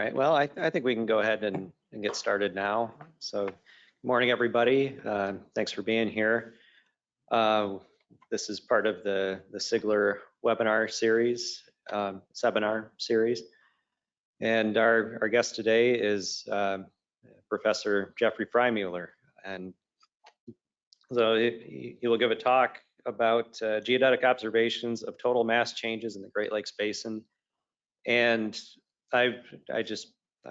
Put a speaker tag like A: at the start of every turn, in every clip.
A: All right, well, I think we can go ahead and get started now. So, good morning, everybody. Thanks for being here. This is part of the Sigler webinar series, seminar series. And our guest today is Professor Jeffrey Freymueller. And so he will give a talk about geodetic observations of total mass changes in the Great Lakes Basin. And I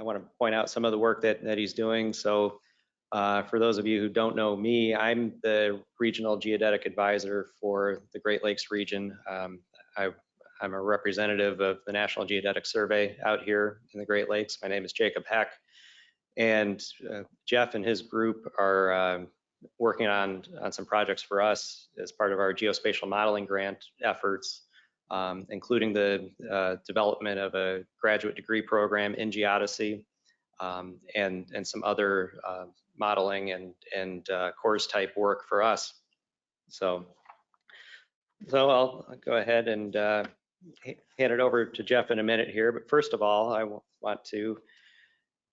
A: want to point out some of the work that he's doing. So for those of you who don't know me, I'm the regional geodetic advisor for the Great Lakes region. I'm a representative of the National Geodetic Survey out here in the Great Lakes. My name is Jacob Heck, and Jeff and his group are working on some projects for us as part of our geospatial modeling grant efforts, including the development of a graduate degree program in geodesy, and some other modeling and course type work for us. So I'll go ahead and hand it over to Jeff in a minute here. But first of all, I want to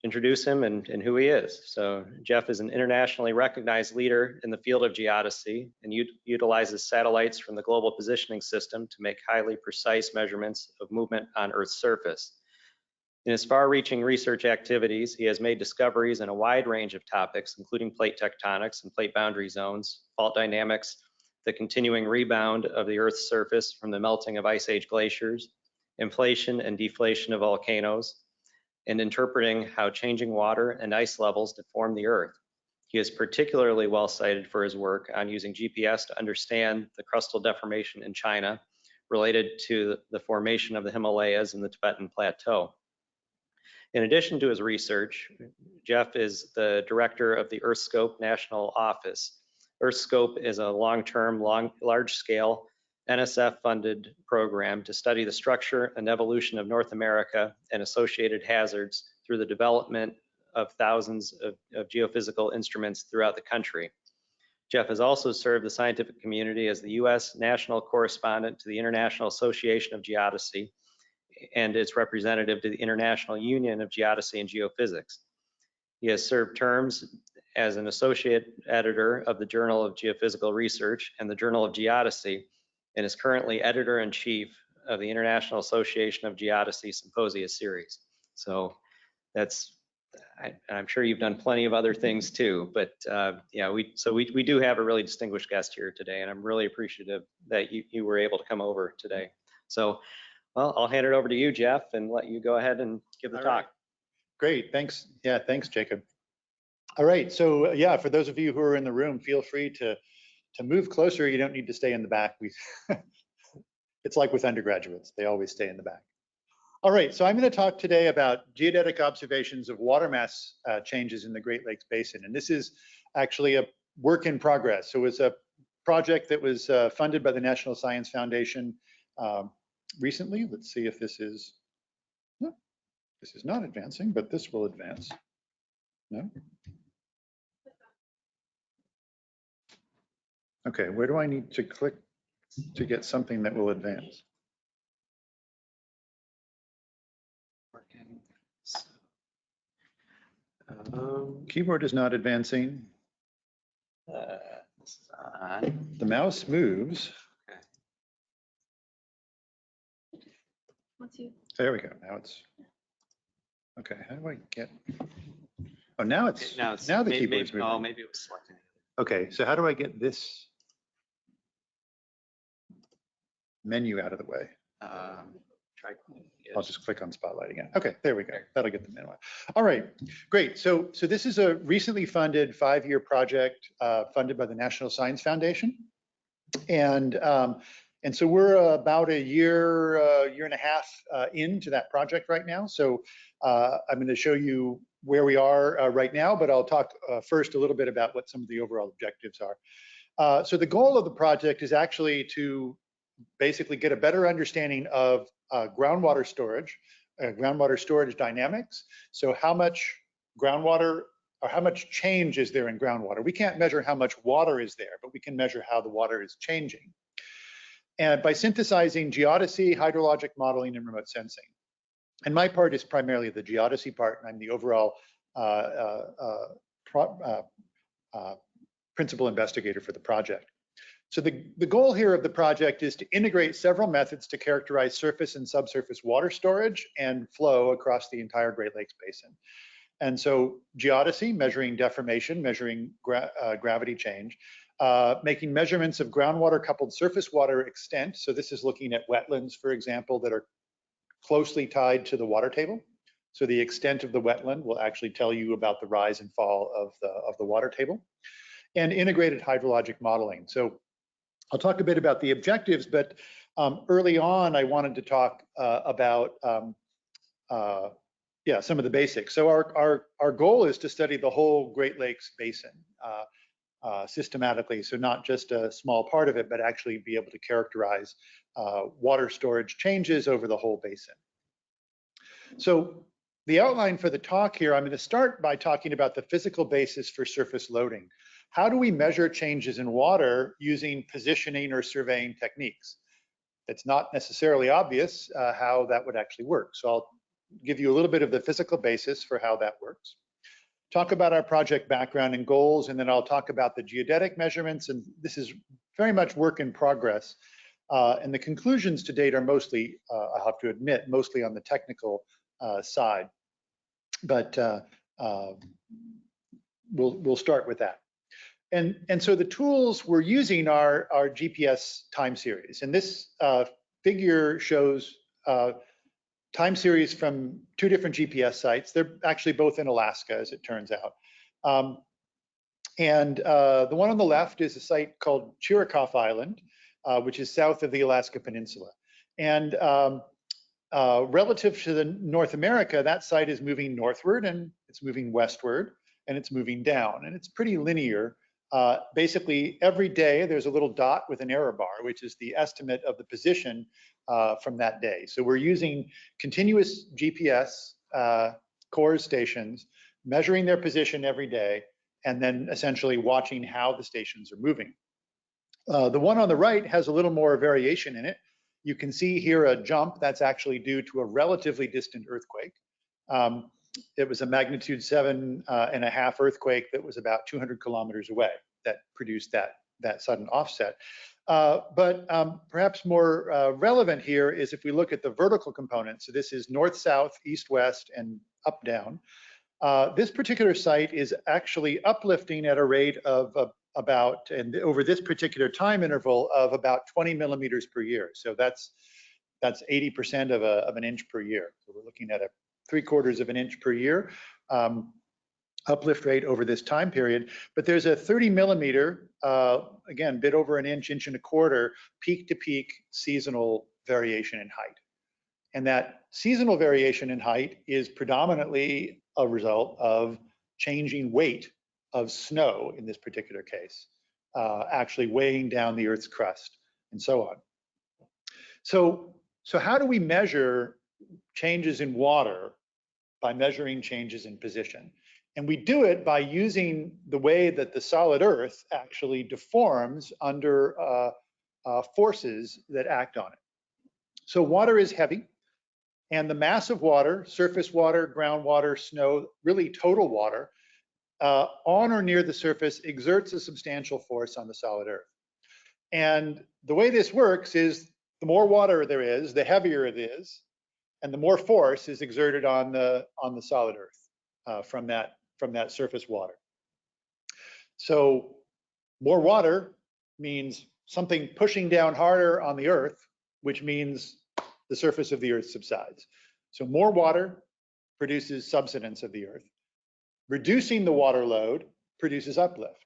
A: introduce him and who he is. So Jeff is an internationally recognized leader in the field of geodesy and utilizes satellites from the Global Positioning System to make highly precise measurements of movement on Earth's surface. In his far-reaching research activities, he has made discoveries in a wide range of topics, including plate tectonics and plate boundary zones, fault dynamics, the continuing rebound of the Earth's surface from the melting of ice age glaciers, inflation and deflation of volcanoes, and interpreting how changing water and ice levels deform the Earth. He is particularly well cited for his work on using GPS to understand the crustal deformation in China related to the formation of the Himalayas and the Tibetan Plateau. In addition to his research, Jeff is the director of the EarthScope National Office. EarthScope is a long-term, large-scale NSF-funded program to study the structure and evolution of North America and associated hazards through the development of thousands of geophysical instruments throughout the country. Jeff has also served the scientific community as the U.S. National Correspondent to the International Association of Geodesy and its representative to the International Union of Geodesy and Geophysics. He has served terms as an associate editor of the Journal of Geophysical Research and the Journal of Geodesy, and is currently editor-in-chief of the International Association of Geodesy Symposia series. So I'm sure you've done plenty of other things too, but yeah, we do have a really distinguished guest here today, and I'm really appreciative that you were able to come over today. So, well, I'll hand it over to you, Jeff, and let you go ahead and give the talk.
B: Right. Great, thanks. Yeah, thanks, Jacob. All right, so yeah, for those of you who are in the room, feel free to move closer. You don't need to stay in the back. It's like with undergraduates, they always stay in the back. All right, so I'm going to talk today about geodetic observations of water mass changes in the Great Lakes Basin. And this is actually a work in progress. So it's a project that was funded by the National Science Foundation recently. Let's see if this is, no, this is not advancing, but this will advance. No? Okay, where do I need to click to get something that will advance? Keyboard is not advancing. The mouse moves.
C: Okay.
B: There we go. Now it's okay. How do I get? Oh, now it's now the keyboard's moving.
A: Oh, maybe it was selecting.
B: Okay, so how do I get this menu out of the way? I'll just click on Spotlight again. Okay, there we go. That'll get the menu out. All right, great. So this is a recently funded 5-year project funded by the National Science Foundation, and so we're about a year and a half into that project right now. So I'm going to show you where we are right now, but I'll talk first a little bit about what some of the overall objectives are. So the goal of the project is actually to basically get a better understanding of groundwater storage dynamics. So how much groundwater or how much change is there in groundwater? We can't measure how much water is there, but we can measure how the water is changing. And by synthesizing geodesy, hydrologic modeling, and remote sensing. And my part is primarily the geodesy part, and I'm the overall principal investigator for the project. So the goal here of the project is to integrate several methods to characterize surface and subsurface water storage and flow across the entire Great Lakes Basin. And so geodesy, measuring deformation, measuring gravity change, making measurements of groundwater coupled surface water extent. So this is looking at wetlands, for example, that are closely tied to the water table. So the extent of the wetland will actually tell you about the rise and fall of the water table. And integrated hydrologic modeling. So I'll talk a bit about the objectives, but early on, I wanted to talk about some of the basics. So our goal is to study the whole Great Lakes Basin systematically. So not just a small part of it, but actually be able to characterize water storage changes over the whole basin. So the outline for the talk here, I'm going to start by talking about the physical basis for surface loading. How do we measure changes in water using positioning or surveying techniques? It's not necessarily obvious how that would actually work. So I'll give you a little bit of the physical basis for how that works. Talk about our project background and goals, and then I'll talk about the geodetic measurements. And this is very much work in progress. And the conclusions to date are mostly, I have to admit, mostly on the technical side. But we'll start with that. And so the tools we're using are our GPS time series. And this figure shows time series from 2 different GPS sites. They're actually both in Alaska, as it turns out. The one on the left is a site called Chiricahua Island, which is south of the Alaska Peninsula. And relative to the North America, that site is moving northward, and it's moving westward, and it's moving down. And it's pretty linear. Basically, every day there's a little dot with an error bar, which is the estimate of the position from that day. So we're using continuous GPS core stations, measuring their position every day, and then essentially watching how the stations are moving. The one on the right has a little more variation in it. You can see here a jump that's actually due to a relatively distant earthquake. It was a magnitude 7.5 earthquake that was about 200 kilometers away that produced that sudden offset. But perhaps more relevant here is if we look at the vertical component. So this is north-south, east-west, and up-down. This particular site is actually uplifting at a rate of about, and over this particular time interval, of about 20 millimeters per year. So that's 80% of an inch per year. So we're looking at a 3/4 of an inch per year uplift rate over this time period. But there's a 30 millimeter, again, bit over an inch, inch and a quarter, peak to peak seasonal variation in height. And that seasonal variation in height is predominantly a result of changing weight of snow in this particular case, actually weighing down the Earth's crust and so on. So how do we measure changes in water? By measuring changes in position. And we do it by using the way that the solid Earth actually deforms under forces that act on it. So water is heavy, and the mass of water, surface water, groundwater, snow, really total water, on or near the surface exerts a substantial force on the solid Earth. And the way this works is the more water there is, the heavier it is, and the more force is exerted on the solid Earth from that surface water. So more water means something pushing down harder on the Earth, which means the surface of the Earth subsides. So more water produces subsidence of the Earth. Reducing the water load produces uplift.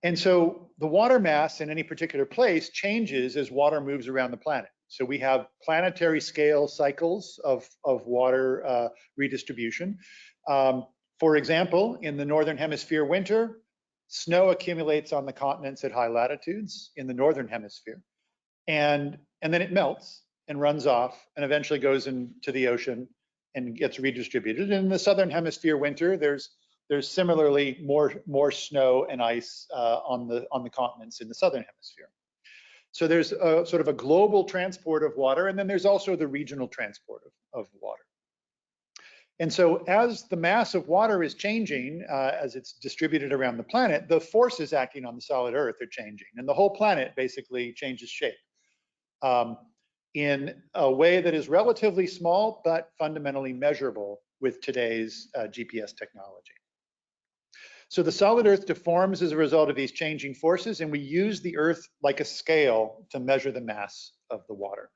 B: And so the water mass in any particular place changes as water moves around the planet. So we have planetary scale cycles of water redistribution. For example, in the Northern Hemisphere winter, snow accumulates on the continents at high latitudes in the Northern Hemisphere. And then it melts and runs off and eventually goes into the ocean and gets redistributed. And in the Southern Hemisphere winter, there's similarly more snow and ice on the continents in the Southern Hemisphere. So there's a sort of a global transport of water, and then there's also the regional transport of water. And so as the mass of water is changing, as it's distributed around the planet, the forces acting on the solid Earth are changing, and the whole planet basically changes shape in a way that is relatively small, but fundamentally measurable with today's GPS technology. So the solid Earth deforms as a result of these changing forces, and we use the Earth like a scale to measure the mass of the water.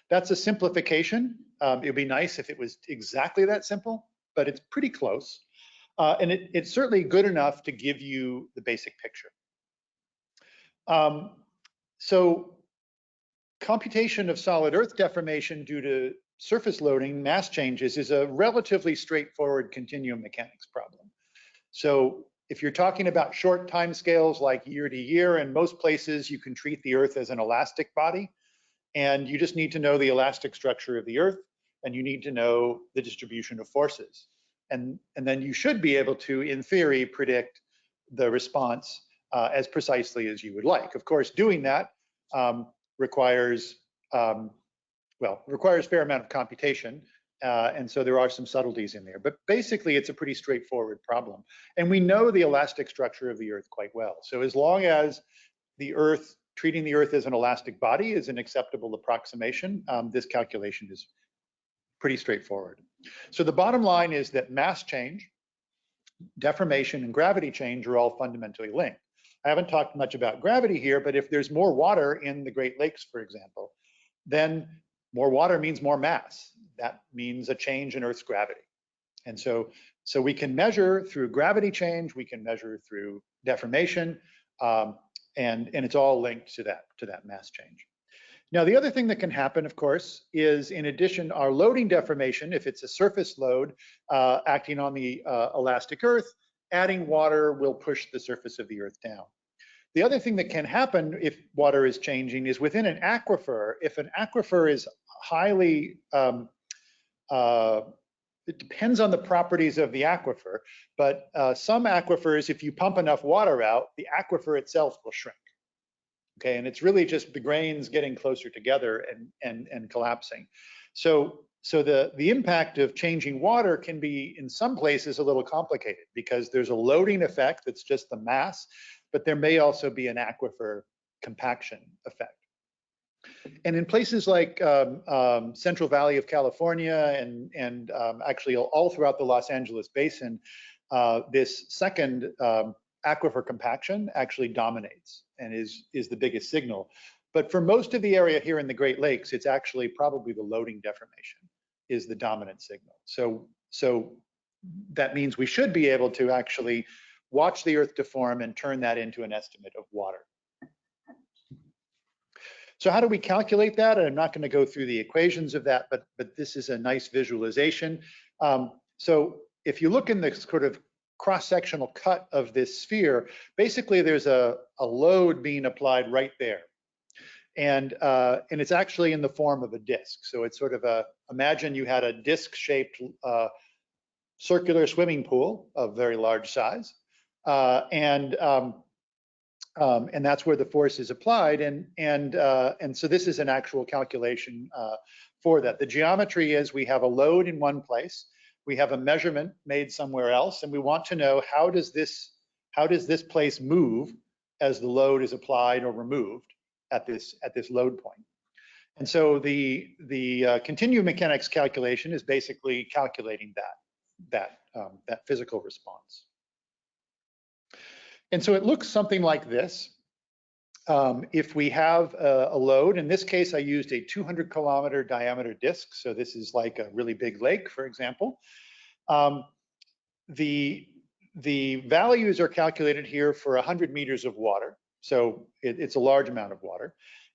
B: That's a simplification. It would be nice if it was exactly that simple, but it's pretty close. And it's certainly good enough to give you the basic picture. So computation of solid Earth deformation due to surface loading, mass changes, is a relatively straightforward continuum mechanics problem. So if you're talking about short time scales like year to year, in most places you can treat the Earth as an elastic body, and you just need to know the elastic structure of the Earth, and you need to know the distribution of forces. And then you should be able to, in theory, predict the response as precisely as you would like. Of course, doing that requires a fair amount of computation, and so there are some subtleties in there. But basically, it's a pretty straightforward problem. And we know the elastic structure of the Earth quite well. So as long as treating the Earth as an elastic body is an acceptable approximation, this calculation is pretty straightforward. So the bottom line is that mass change, deformation, and gravity change are all fundamentally linked. I haven't talked much about gravity here, but if there's more water in the Great Lakes, for example, then more water means more mass. That means a change in Earth's gravity. And so we can measure through gravity change, we can measure through deformation, and it's all linked to that mass change. Now, the other thing that can happen, of course, is in addition, our loading deformation, if it's a surface load acting on the elastic Earth, adding water will push the surface of the Earth down. The other thing that can happen if water is changing is within an aquifer. If an aquifer is highly, it depends on the properties of the aquifer, but some aquifers, if you pump enough water out, the aquifer itself will shrink. Okay, and it's really just the grains getting closer together and collapsing. So the impact of changing water can be, in some places, a little complicated because there's a loading effect that's just the mass, but there may also be an aquifer compaction effect. And in places like Central Valley of California and actually all throughout the Los Angeles basin, this second aquifer compaction actually dominates and is the biggest signal. But for most of the area here in the Great Lakes, it's actually probably the loading deformation is the dominant signal. So that means we should be able to actually watch the Earth deform and turn that into an estimate of water. So how do we calculate that? I'm not going to go through the equations of that, but this is a nice visualization. So if you look in the sort of cross-sectional cut of this sphere, basically there's a load being applied right there. And it's actually in the form of a disk. So it's sort of imagine you had a disc-shaped circular swimming pool of very large size. And that's where the force is applied. And so this is an actual calculation for that. The geometry is we have a load in one place, we have a measurement made somewhere else, and we want to know how does this place move as the load is applied or removed at this load point. And so the continuum mechanics calculation is basically calculating that physical response. And so it looks something like this. If we have a load, in this case, I used a 200-kilometer diameter disk. So this is like a really big lake, for example. The values are calculated here for 100 meters of water. So it's a large amount of water.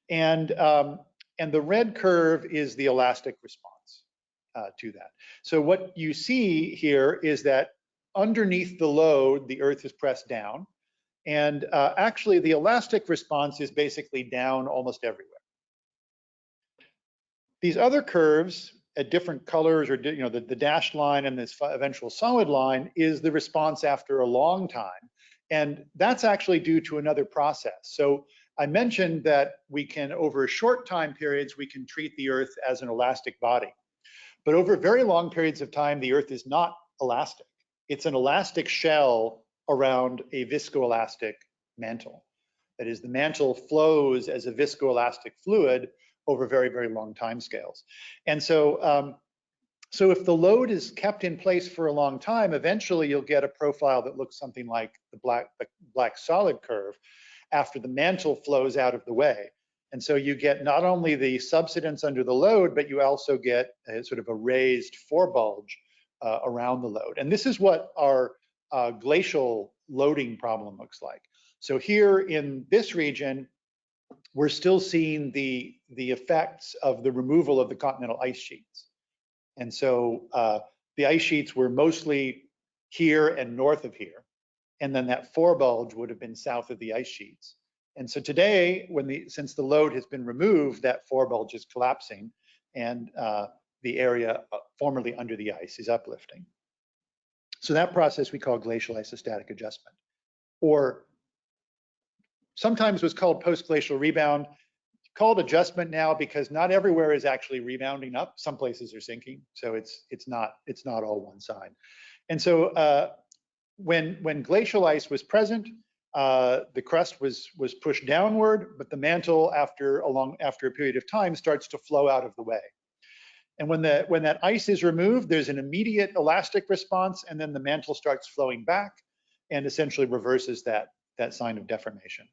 B: And the red curve is the elastic response to that. So what you see here is that underneath the load, the Earth is pressed down. And actually, the elastic response is basically down almost everywhere. These other curves at different colors, or the dashed line and this eventual solid line, is the response after a long time. And that's actually due to another process. So I mentioned that we can, over short time periods, we can treat the Earth as an elastic body. But over very long periods of time, the Earth is not elastic. It's an elastic shell around a viscoelastic mantle. That is, the mantle flows as a viscoelastic fluid over very, very long time scales. And so, so if the load is kept in place for a long time, eventually you'll get a profile that looks something like the black solid curve after the mantle flows out of the way. And so you get not only the subsidence under the load, but you also get a sort of a raised forebulge around the load. And this is what our glacial loading problem looks like. So here in this region, we're still seeing the effects of the removal of the continental ice sheets. And so the ice sheets were mostly here and north of here. And then that forebulge would have been south of the ice sheets. And so today, since the load has been removed, that forebulge is collapsing, and the area formerly under the ice is uplifting. So that process we call glacial isostatic adjustment, or sometimes was called post-glacial rebound. Called adjustment now because not everywhere is actually rebounding up. Some places are sinking, so it's not all one side. And so when glacial ice was present, the crust was pushed downward, but the mantle after a period of time starts to flow out of the way. And when that ice is removed, there's an immediate elastic response, and then the mantle starts flowing back and essentially reverses that sign of deformation.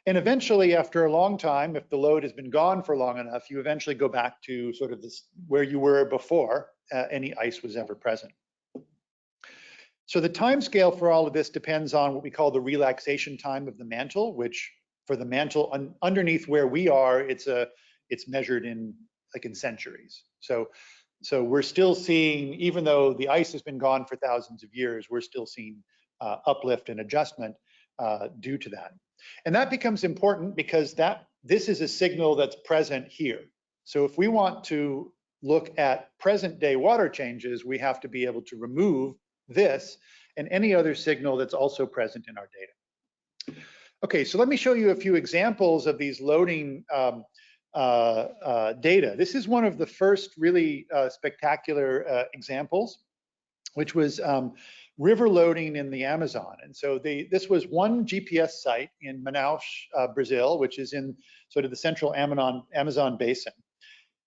B: And eventually, after a long time, if the load has been gone for long enough, you eventually go back to sort of this where you were before any ice was ever present. So the time scale for all of this depends on what we call the relaxation time of the mantle, which for the mantle underneath where we are, it's measured in centuries. So we're still seeing, even though the ice has been gone for thousands of years, we're still seeing uplift and adjustment due to that. And that becomes important because this is a signal that's present here. So if we want to look at present day water changes, we have to be able to remove this and any other signal that's also present in our data. Okay, so let me show you a few examples of these loading data. This is one of the first really spectacular examples, which was river loading in the Amazon. And so this was one GPS site in Manaus, Brazil, which is in sort of the central Amazon basin.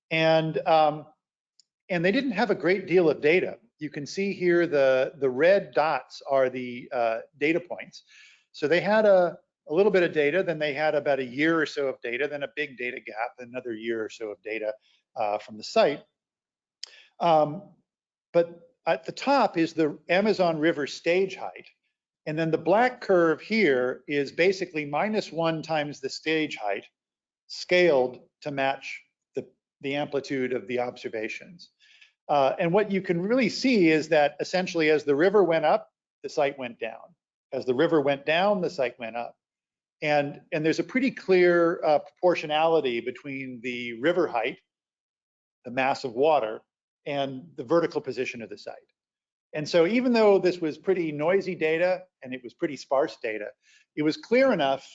B: And they didn't have a great deal of data. You can see here the red dots are the data points. So they had a little bit of data, then they had about a year or so of data, then a big data gap, another year or so of data from the site. But at the top is the Amazon River stage height. And then the black curve here is basically -1 times the stage height scaled to match the amplitude of the observations. And what you can really see is that essentially as the river went up, the site went down. As the river went down, the site went up. And there's a pretty clear proportionality between the river height, the mass of water, and the vertical position of the site. And so even though this was pretty noisy data and it was pretty sparse data, it was clear enough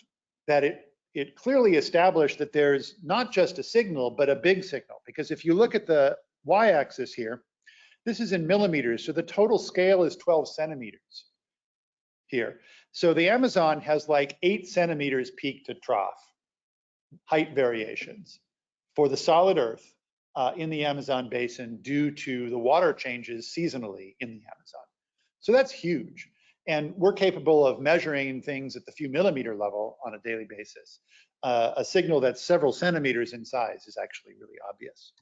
B: that it clearly established that there's not just a signal, but a big signal. Because if you look at the y-axis here, this is in millimeters, so the total scale is 12 centimeters here. So the Amazon has like 8 centimeters peak to trough height variations for the solid Earth in the Amazon basin due to the water changes seasonally in the Amazon. So that's huge. And we're capable of measuring things at the few millimeter level on a daily basis. A signal that's several centimeters in size is actually really obvious.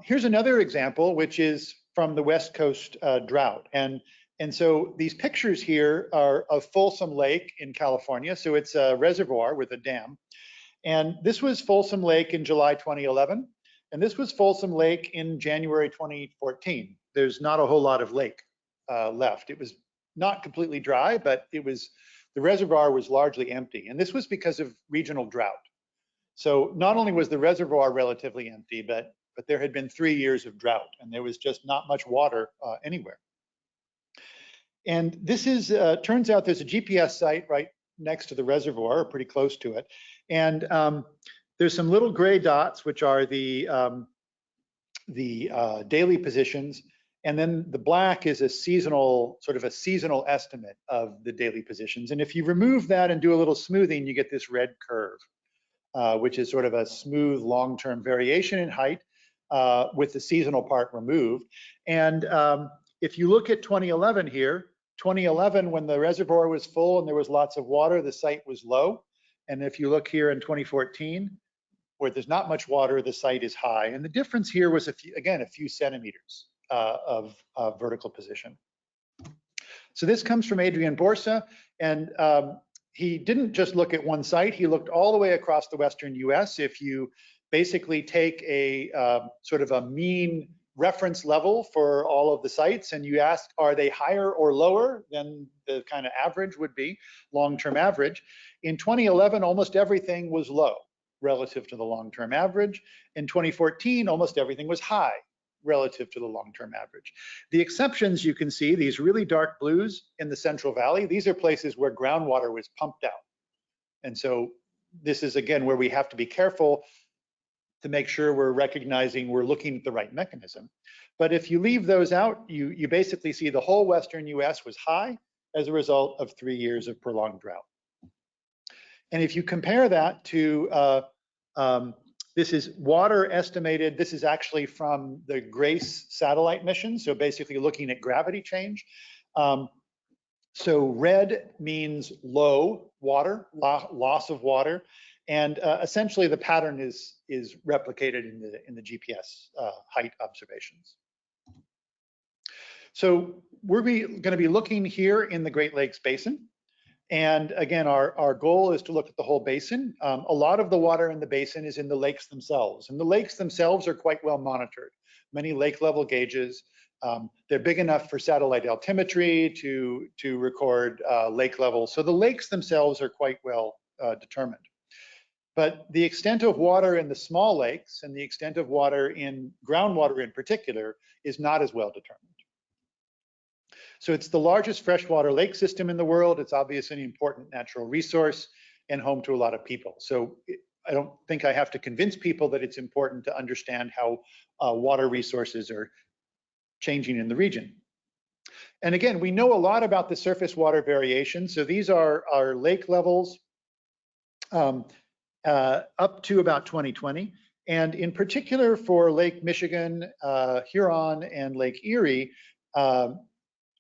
B: Here's another example, which is from the West Coast drought. And so these pictures here are of Folsom Lake in California. So it's a reservoir with a dam. And this was Folsom Lake in July 2011. And this was Folsom Lake in January 2014. There's not a whole lot of lake left. It was not completely dry, but the reservoir was largely empty. And this was because of regional drought. So not only was the reservoir relatively empty, but there had been 3 years of drought and there was just not much water anywhere. And this is, turns out there's a GPS site right next to the reservoir, or pretty close to it. And there's some little gray dots, which are the daily positions. And then the black is a seasonal, sort of a seasonal estimate of the daily positions. And if you remove that and do a little smoothing, you get this red curve, which is sort of a smooth long-term variation in height with the seasonal part removed. And if you look at 2011 here, 2011, when the reservoir was full and there was lots of water, the site was low. And if you look here in 2014, where there's not much water, the site is high. And the difference here was, again, a few centimeters of vertical position. So this comes from Adrian Borsa, and he didn't just look at one site, he looked all the way across the Western US. If you basically take a sort of a mean reference level for all of the sites and you ask, are they higher or lower than the kind of average would be, long-term average. In 2011, almost everything was low relative to the long-term average. In 2014, almost everything was high relative to the long-term average. The exceptions you can see, these really dark blues in the Central Valley, these are places where groundwater was pumped out. And so this is, again, where we have to be careful to make sure we're recognizing we're looking at the right mechanism. But if you leave those out, you basically see the whole Western US was high as a result of 3 years of prolonged drought. And if you compare that to, this is water estimated, this is actually from the GRACE satellite mission, so basically looking at gravity change. So red means low water, loss of water, and essentially the pattern is replicated in the GPS height observations. So we're going to be looking here in the Great Lakes Basin. And again, our goal is to look at the whole basin. A lot of the water in the basin is in the lakes themselves, and the lakes themselves are quite well monitored. Many lake level gauges. They're big enough for satellite altimetry to record lake levels. So the lakes themselves are quite well determined. But the extent of water in the small lakes and the extent of water in groundwater in particular is not as well determined. So it's the largest freshwater lake system in the world. It's obviously an important natural resource and home to a lot of people. So I don't think I have to convince people that it's important to understand how water resources are changing in the region. And again, we know a lot about the surface water variation. So these are our lake levels up to about 2020. And in particular for Lake Michigan, Huron, and Lake Erie,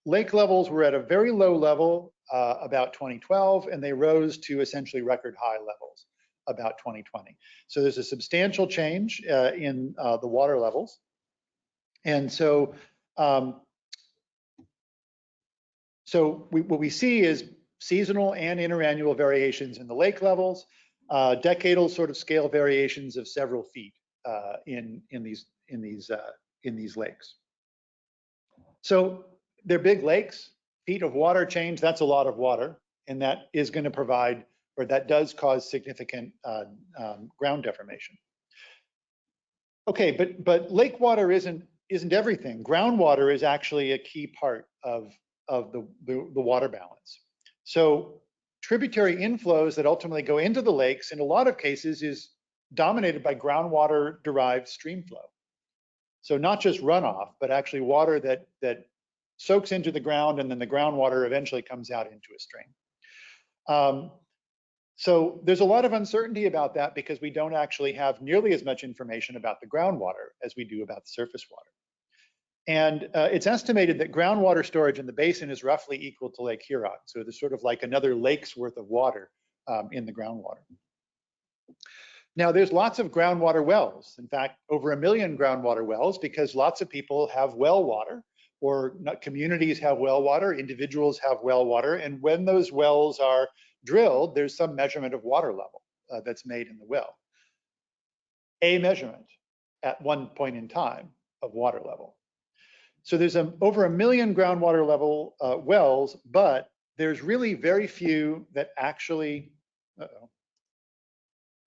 B: lake levels were at a very low level about 2012, and they rose to essentially record high levels about 2020. So there's a substantial change in the water levels. And so, what we see is seasonal and interannual variations in the lake levels, decadal sort of scale variations of several feet in these lakes. So they're big lakes, feet of water change, that's a lot of water, and that is going to provide, or that does cause significant ground deformation. Okay, but lake water isn't everything. Groundwater is actually a key part of the water balance. So tributary inflows that ultimately go into the lakes in a lot of cases is dominated by groundwater derived stream flow. So not just runoff, but actually water that soaks into the ground, and then the groundwater eventually comes out into a stream. So there's a lot of uncertainty about that because we don't actually have nearly as much information about the groundwater as we do about the surface water. And it's estimated that groundwater storage in the basin is roughly equal to Lake Huron. So there's sort of like another lake's worth of water in the groundwater. Now, there's lots of groundwater wells. In fact, over 1 million groundwater wells, because lots of people have well water, or communities have well water, individuals have well water. And when those wells are drilled, there's some measurement of water level that's made in the well. A measurement at one point in time of water level. So there's over 1 million groundwater level wells, but there's really very few that actually,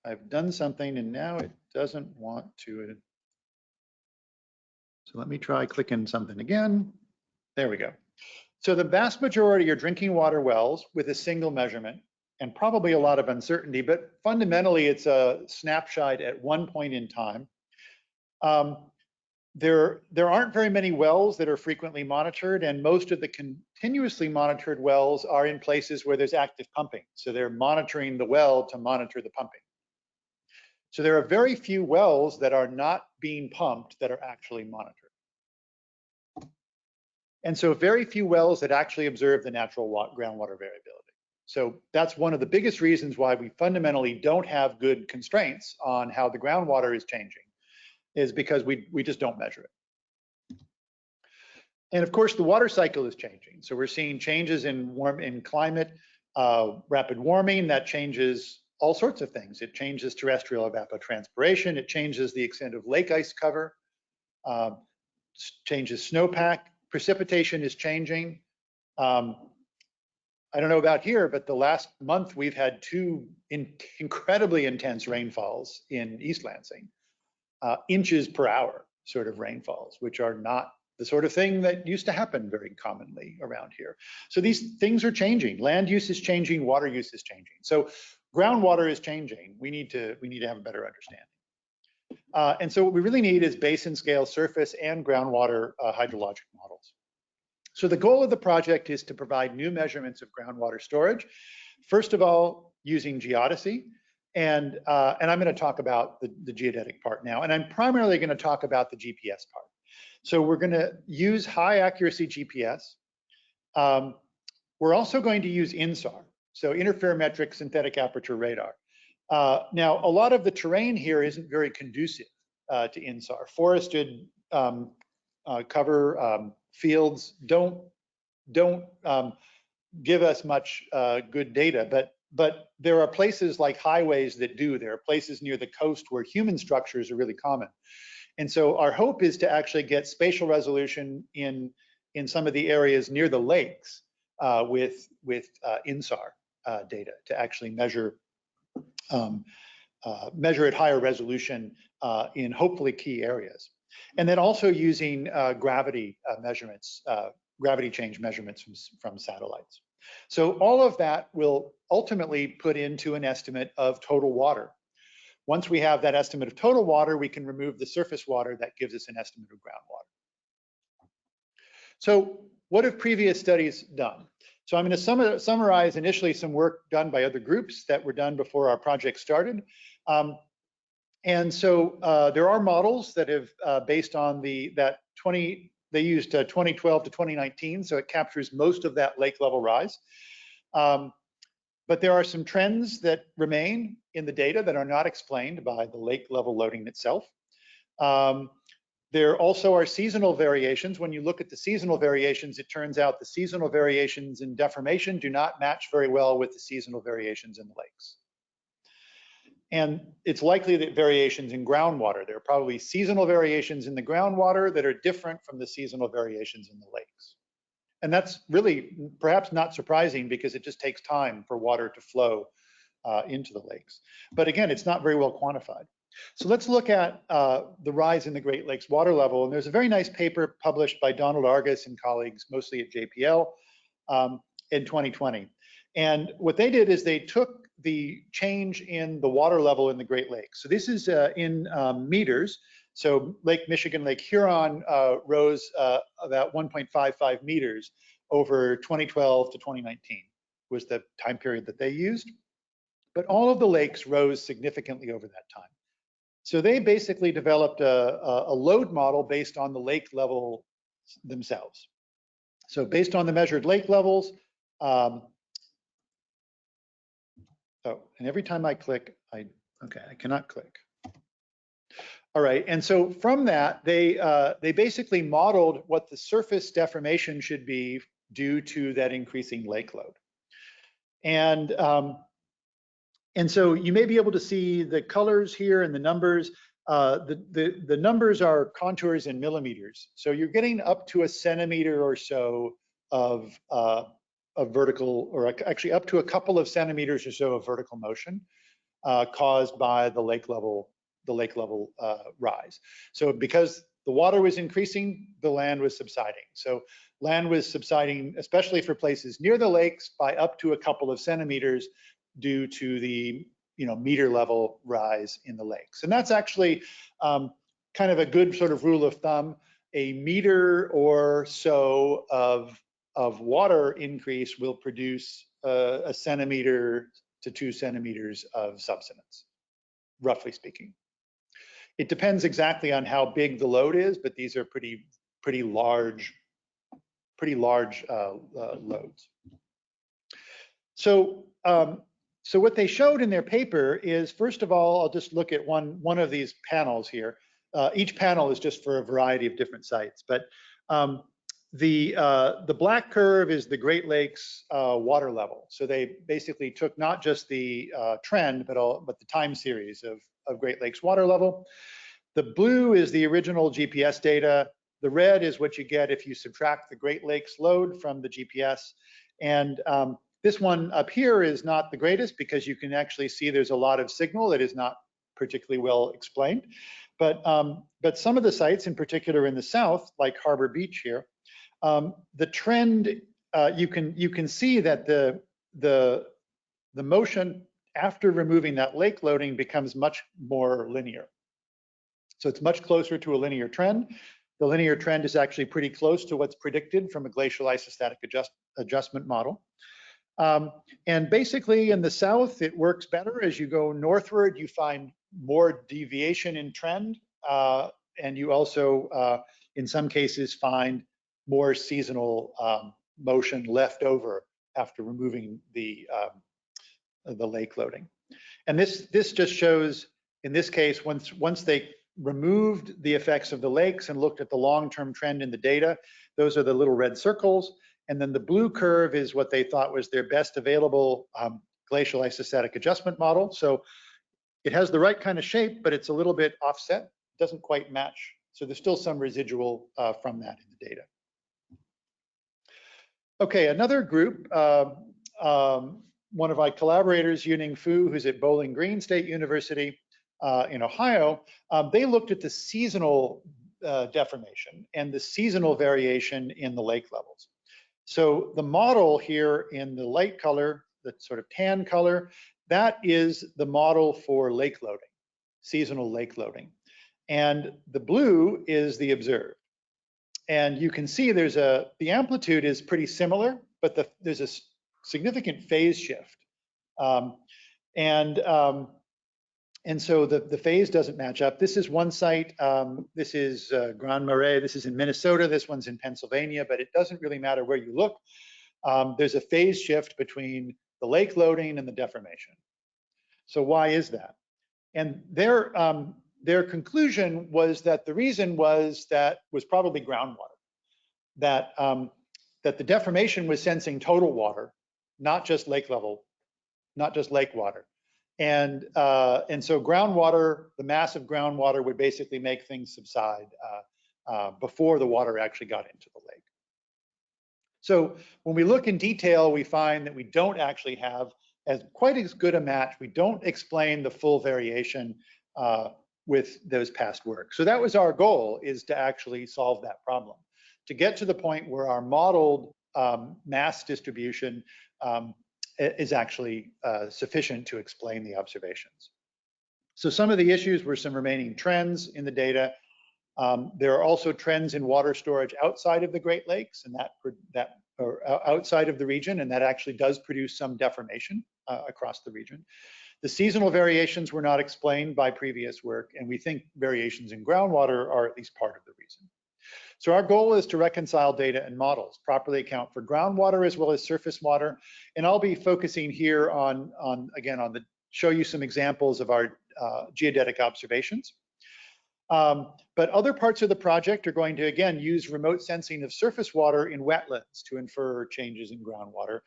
B: I've done something and now it doesn't want to. So let me try clicking something again. There we go. So the vast majority are drinking water wells with a single measurement, and probably a lot of uncertainty, but fundamentally it's a snapshot at one point in time. There aren't very many wells that are frequently monitored, and most of the continuously monitored wells are in places where there's active pumping. So they're monitoring the well to monitor the pumping. So there are very few wells that are not being pumped that are actually monitored. And so very few wells that actually observe the natural groundwater variability. So that's one of the biggest reasons why we fundamentally don't have good constraints on how the groundwater is changing, is because we just don't measure it. And of course, the water cycle is changing. So we're seeing changes in climate, rapid warming that changes all sorts of things. It changes terrestrial evapotranspiration. It changes the extent of lake ice cover, changes snowpack. Precipitation is changing. I don't know about here, but the last month we've had two incredibly intense rainfalls in East Lansing, inches per hour sort of rainfalls, which are not the sort of thing that used to happen very commonly around here. So these things are changing. Land use is changing, water use is changing. So groundwater is changing. We need to have a better understanding. And so what we really need is basin scale surface and groundwater hydrologic models. So the goal of the project is to provide new measurements of groundwater storage. First of all, using geodesy. And I'm going to talk about the geodetic part now. And I'm primarily going to talk about the GPS part. So we're going to use high accuracy GPS. We're also going to use INSAR, so interferometric synthetic aperture radar. Now, a lot of the terrain here isn't very conducive to INSAR. Forested cover fields don't give us much good data, but there are places like highways that do. There are places near the coast where human structures are really common. And so our hope is to actually get spatial resolution in some of the areas near the lakes with INSAR data to actually measure at higher resolution in hopefully key areas. And then also using gravity measurements, gravity change measurements from satellites. So all of that will ultimately put into an estimate of total water. Once we have that estimate of total water, we can remove the surface water that gives us an estimate of groundwater. So what have previous studies done? So I'm going to summarize initially some work done by other groups that were done before our project started. And so there are models that have based on they used 2012 to 2019, so it captures most of that lake level rise. But there are some trends that remain in the data that are not explained by the lake level loading itself. There also are seasonal variations. When you look at the seasonal variations, it turns out the seasonal variations in deformation do not match very well with the seasonal variations in the lakes. And it's likely that variations in groundwater, there are probably seasonal variations in the groundwater that are different from the seasonal variations in the lakes. And that's really perhaps not surprising because it just takes time for water to flow into the lakes. But again, it's not very well quantified. So let's look at the rise in the Great Lakes water level. And there's a very nice paper published by Donald Argus and colleagues, mostly at JPL, in 2020. And what they did is they took the change in the water level in the Great Lakes. So this is in meters. So Lake Michigan, Lake Huron rose about 1.55 meters over 2012 to 2019 was the time period that they used. But all of the lakes rose significantly over that time. So they basically developed a load model based on the lake level themselves. So based on the measured lake levels, and every time I click, I cannot click. All right, and so from that, they basically modeled what the surface deformation should be due to that increasing lake load. And so you may be able to see the colors here and the numbers. The numbers are contours in millimeters. So you're getting up to a centimeter or so of vertical, or actually up to a couple of centimeters or so of vertical motion caused by the lake level rise. So because the water was increasing, the land was subsiding. So land was subsiding, especially for places near the lakes, by up to a couple of centimeters. due to the meter level rise in the lakes. And that's actually kind of a good sort of rule of thumb. A meter or so of water increase will produce a centimeter to 2 centimeters of subsidence, roughly speaking. It depends exactly on how big the load is, but these are pretty large loads. So what they showed in their paper is, first of all, I'll just look at one of these panels here. Each panel is just for a variety of different sites, but the black curve is the Great Lakes water level. So they basically took not just the trend, but the time series of Great Lakes water level. The blue is the original GPS data. The red is what you get if you subtract the Great Lakes load from the GPS. And this one up here is not the greatest because you can actually see there's a lot of signal that is not particularly well explained. But some of the sites, in particular in the south, like Harbor Beach here, the trend, you can see that the motion after removing that lake loading becomes much more linear. So it's much closer to a linear trend. The linear trend is actually pretty close to what's predicted from a glacial isostatic adjustment model. And basically in the south, it works better. As you go northward, you find more deviation in trend. And you also, in some cases, find more seasonal motion left over after removing the lake loading. And this just shows, in this case, once they removed the effects of the lakes and looked at the long-term trend in the data, those are the little red circles. And then the blue curve is what they thought was their best available glacial isostatic adjustment model. So it has the right kind of shape, but it's a little bit offset, doesn't quite match. So there's still some residual from that in the data. Okay, another group, one of my collaborators, Yuning Fu, who's at Bowling Green State University in Ohio, they looked at the seasonal deformation and the seasonal variation in the lake levels. So the model here in the light color, the sort of tan color, that is the model for lake loading, seasonal lake loading. And the blue is the observed. And you can see the amplitude is pretty similar, but there's a significant phase shift. And so the phase doesn't match up. This is one site. This is Grand Marais. This is in Minnesota. This one's in Pennsylvania, but it doesn't really matter where you look. There's a phase shift between the lake loading and the deformation. So why is that? And their conclusion was that the reason was probably groundwater. That the deformation was sensing total water, not just lake level, not just lake water. And so groundwater, the mass of groundwater would basically make things subside before the water actually got into the lake. So when we look in detail, we find that we don't actually have quite as good a match. We don't explain the full variation with those past work. So that was our goal, is to actually solve that problem, to get to the point where our modeled mass distribution is actually sufficient to explain the observations. So some of the issues were some remaining trends in the data. There are also trends in water storage outside of the Great Lakes and or outside of the region, and that actually does produce some deformation across the region. The seasonal variations were not explained by previous work, and we think variations in groundwater are at least part of the reason. So our goal is to reconcile data and models, properly account for groundwater as well as surface water. And I'll be focusing here show you some examples of our geodetic observations. But other parts of the project are going to, again, use remote sensing of surface water in wetlands to infer changes in groundwater,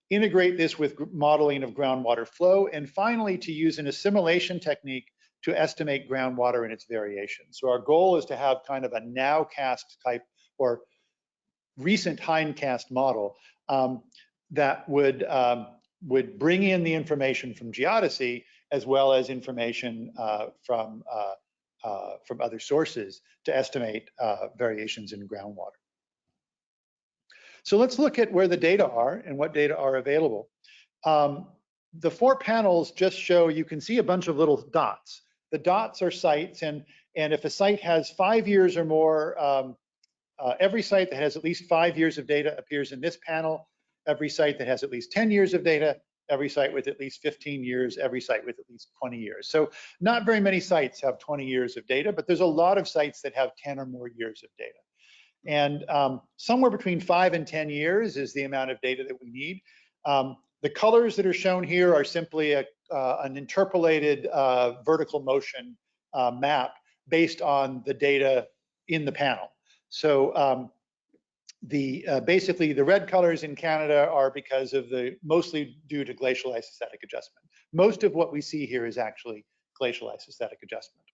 B: integrate this with modeling of groundwater flow, and finally to use an assimilation technique to estimate groundwater and its variation. So our goal is to have kind of a nowcast type or recent hindcast model that would bring in the information from geodesy as well as information from other sources to estimate variations in groundwater. So let's look at where the data are and what data are available. the 4 panels just show, you can see a bunch of little dots. The dots are sites, and if a site has 5 years or more, every site that has at least 5 years of data appears in this panel. Every site that has at least 10 years of data, every site with at least 15 years, every site with at least 20 years. So not very many sites have 20 years of data, but there's a lot of sites that have 10 or more years of data. And somewhere between 5 and 10 years is the amount of data that we need. The colors that are shown here are simply an interpolated vertical motion map based on the data in the panel. So basically the red colors in Canada are because of mostly due to glacial isostatic adjustment. Most of what we see here is actually glacial isostatic adjustment.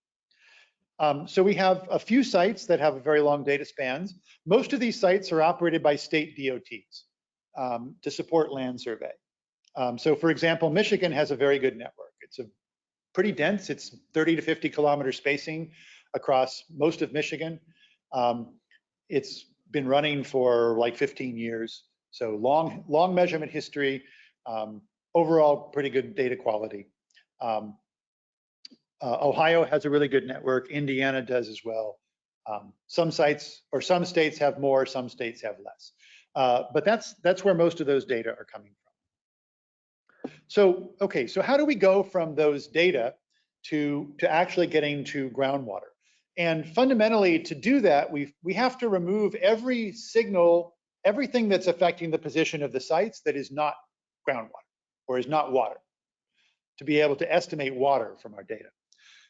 B: So we have a few sites that have very long data spans. Most of these sites are operated by state DOTs to support land survey. So for example, Michigan has a very good network. It's pretty dense. It's 30 to 50 kilometer spacing across most of Michigan. It's been running for like 15 years. So long measurement history, overall pretty good data quality. Ohio has a really good network. Indiana does as well. Some sites or some states have more, some states have less. But that's where most of those data are coming from. So, okay, so how do we go from those data to actually getting to groundwater? And fundamentally, to do that, we have to remove every signal, everything that's affecting the position of the sites that is not groundwater or is not water, to be able to estimate water from our data.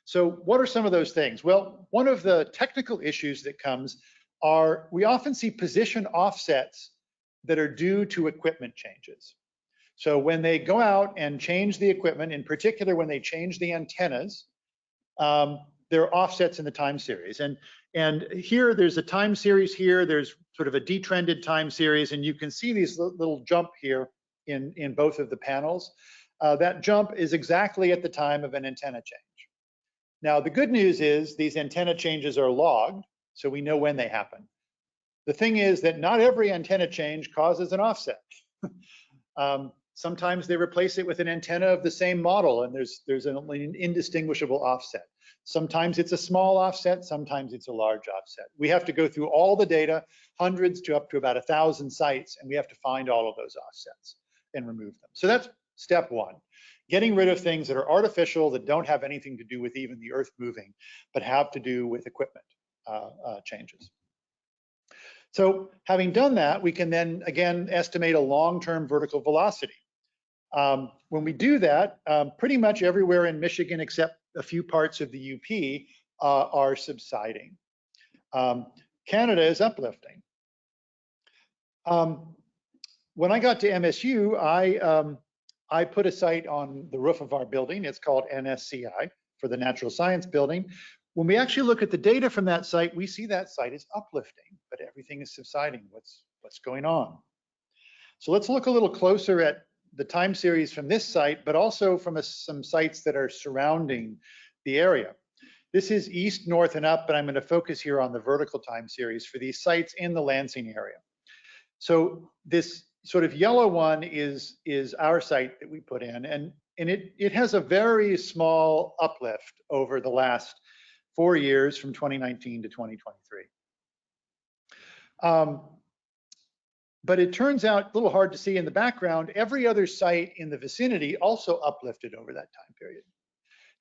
B: So what are some of those things? Well, one of the technical issues that comes are we often see position offsets that are due to equipment changes. So when they go out and change the equipment, in particular when they change the antennas, there are offsets in the time series. And here there's a time series here, there's sort of a detrended time series, and you can see these little jump here in both of the panels. That jump is exactly at the time of an antenna change. Now, the good news is these antenna changes are logged, so we know when they happen. The thing is that not every antenna change causes an offset. Sometimes they replace it with an antenna of the same model, and there's an indistinguishable offset. Sometimes it's a small offset, sometimes it's a large offset. We have to go through all the data, hundreds to up to about 1,000 sites, and we have to find all of those offsets and remove them. So that's step one. Getting rid of things that are artificial, that don't have anything to do with even the earth moving, but have to do with equipment changes. So having done that, we can then again estimate a long-term vertical velocity. When we do that, pretty much everywhere in Michigan except a few parts of the UP are subsiding. Canada is uplifting. When I got to MSU, I put a site on the roof of our building. It's called NSCI for the Natural Science Building. When we actually look at the data from that site, we see that site is uplifting, but everything is subsiding. What's going on? So let's look a little closer at the time series from this site, but also from some sites that are surrounding the area. This is east, north, and up, but I'm going to focus here on the vertical time series for these sites in the Lansing area. So this sort of yellow one is our site that we put in, and it has a very small uplift over the last 4 years from 2019 to 2023. But it turns out, a little hard to see in the background, every other site in the vicinity also uplifted over that time period.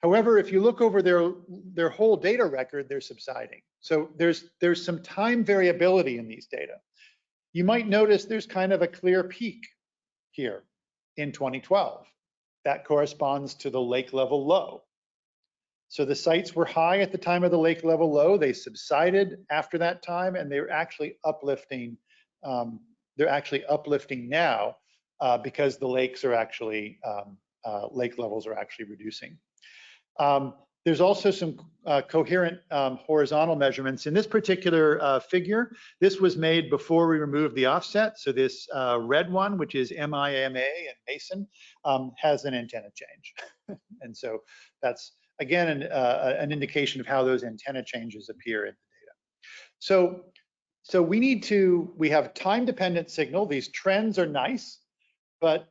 B: However, if you look over their whole data record, they're subsiding. So there's some time variability in these data. You might notice there's kind of a clear peak here in 2012. That corresponds to the lake level low. So the sites were high at the time of the lake level low. They subsided after that time, and they're actually uplifting. They're actually uplifting now because the lakes are actually lake levels are actually reducing. There's also some coherent horizontal measurements. In this particular figure, this was made before we removed the offset. So this red one, which is MIMA and Mason, has an antenna change. And so that's, again, an indication of how those antenna changes appear in the data. So we have time-dependent signal. These trends are nice, but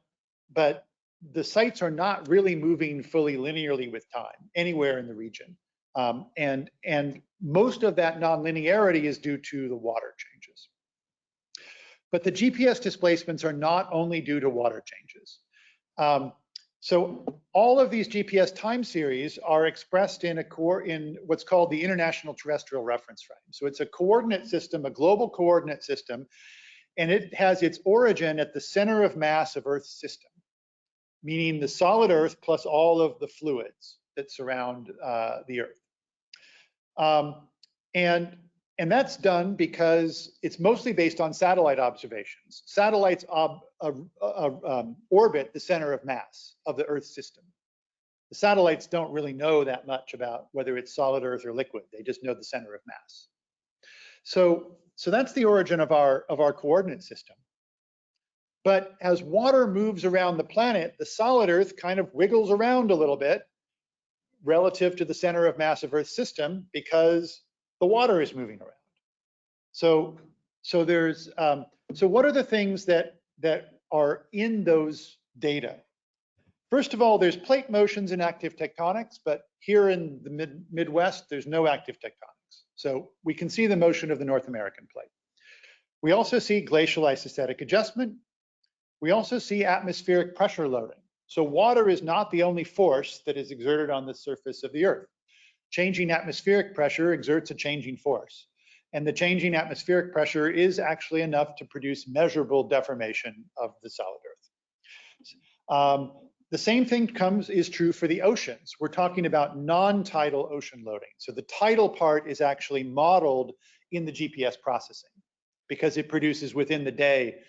B: the sites are not really moving fully linearly with time anywhere in the region. And most of that nonlinearity is due to the water changes. But the GPS displacements are not only due to water changes. So all of these GPS time series are expressed in what's called the International Terrestrial Reference Frame. So it's a coordinate system, a global coordinate system, and it has its origin at the center of mass of Earth's system, meaning the solid Earth plus all of the fluids that surround the Earth. And that's done because it's mostly based on satellite observations. Satellites orbit the center of mass of the Earth system. The satellites don't really know that much about whether it's solid Earth or liquid. They just know the center of mass. So that's the origin of our coordinate system. But as water moves around the planet, the solid Earth kind of wiggles around a little bit relative to the center of mass of Earth's system because the water is moving around. So what are the things that are in those data? First of all, there's plate motions and active tectonics, but here in the Midwest, there's no active tectonics. So we can see the motion of the North American plate. We also see glacial isostatic adjustment. We also see atmospheric pressure loading. So water is not the only force that is exerted on the surface of the Earth. Changing atmospheric pressure exerts a changing force. And the changing atmospheric pressure is actually enough to produce measurable deformation of the solid Earth. The same thing is true for the oceans. We're talking about non-tidal ocean loading. So the tidal part is actually modeled in the GPS processing because it produces within the day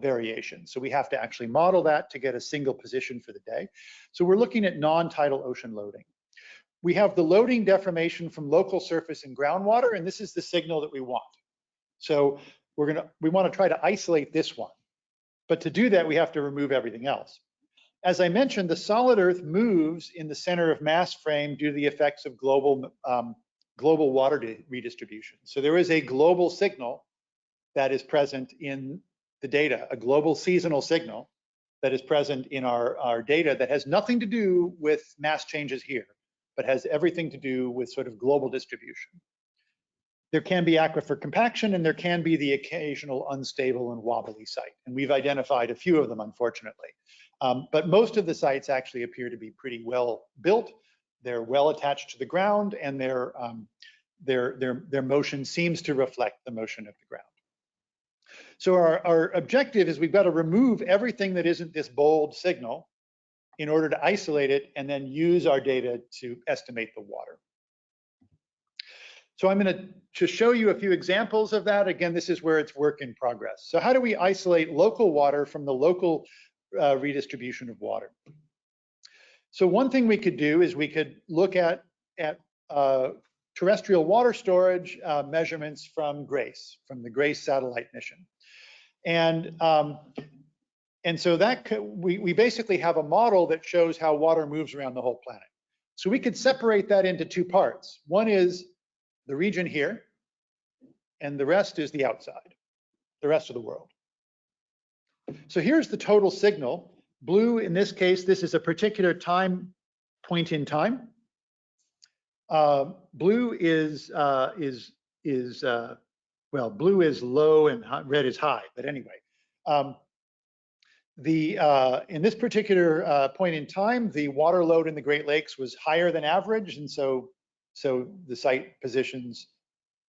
B: variation. So we have to actually model that to get a single position for the day. So we're looking at non-tidal ocean loading. We have the loading deformation from local surface and groundwater, and this is the signal that we want. So we want to try to isolate this one. But to do that, we have to remove everything else. As I mentioned, the solid Earth moves in the center of mass frame due to the effects of global water redistribution. So there is a global signal that is present in the data, a global seasonal signal that is present in our data that has nothing to do with mass changes here, but has everything to do with sort of global distribution. There can be aquifer compaction and there can be the occasional unstable and wobbly site. And we've identified a few of them, unfortunately. But most of the sites actually appear to be pretty well built. They're well attached to the ground and their motion seems to reflect the motion of the ground. So our objective is we've got to remove everything that isn't this bold signal in order to isolate it and then use our data to estimate the water. So I'm going to show you a few examples of that. Again, this is where it's work in progress. So how do we isolate local water from the local redistribution of water? So one thing we could do is we could look at terrestrial water storage measurements from GRACE, from the GRACE satellite mission. And so that we basically have a model that shows how water moves around the whole planet. So we could separate that into two parts. One is the region here, and the rest is the outside, the rest of the world. So here's the total signal. Blue, in this case, this is a particular point in time. Blue is blue is low and red is high, but anyway. In this particular point in time, the water load in the Great Lakes was higher than average, and so the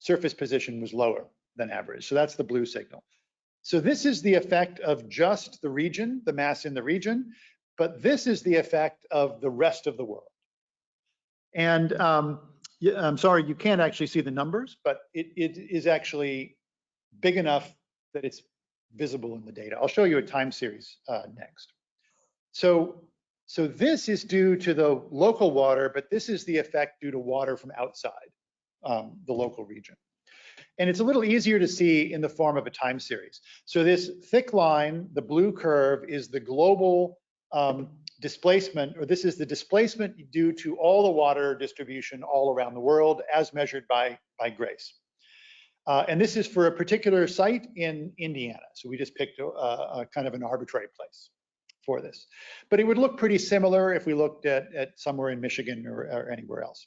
B: surface position was lower than average. So that's the blue signal. So this is the effect of just the region, the mass in the region, but this is the effect of the rest of the world. And I'm sorry, you can't actually see the numbers, but it is actually big enough that it's visible in the data. I'll show you a time series next. So this is due to the local water, but this is the effect due to water from outside the local region. And it's a little easier to see in the form of a time series. So this thick line, the blue curve, is the global displacement, or this is the displacement due to all the water distribution all around the world as measured by GRACE. And this is for a particular site in Indiana. So we just picked a kind of an arbitrary place. for this. But it would look pretty similar if we looked at somewhere in Michigan or anywhere else.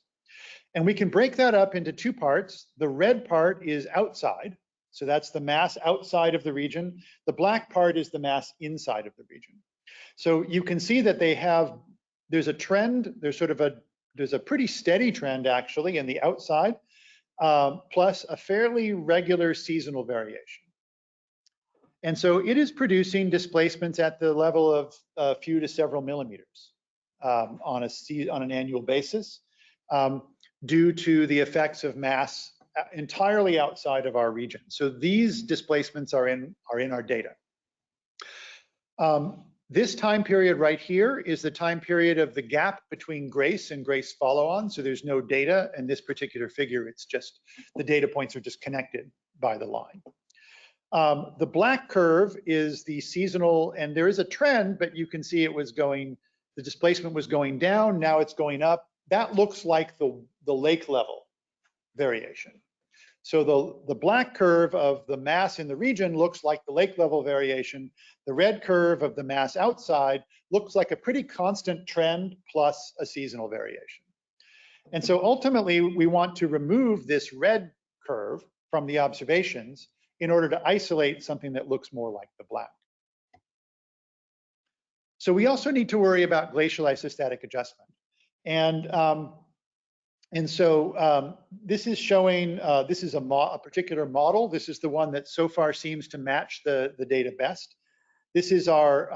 B: And we can break that up into two parts. The red part is outside. So that's the mass outside of the region. The black part is the mass inside of the region. So you can see that there's a trend, there's a pretty steady trend actually in the outside, plus a fairly regular seasonal variation. And so it is producing displacements at the level of a few to several millimeters on an annual basis due to the effects of mass entirely outside of our region. So these displacements are in our data. This time period right here is the time period of the gap between GRACE and GRACE follow-on. So there's no data in this particular figure. It's just the data points are just connected by the line. The black curve is the seasonal, and there is a trend, but you can see the displacement was going down, now it's going up. That looks like the lake level variation. So the black curve of the mass in the region looks like the lake level variation. The red curve of the mass outside looks like a pretty constant trend plus a seasonal variation. And so ultimately, we want to remove this red curve from the observations in order to isolate something that looks more like the black. So we also need to worry about glacial isostatic adjustment. And so this is showing, this is a particular model. This is the one that so far seems to match the data best. This is our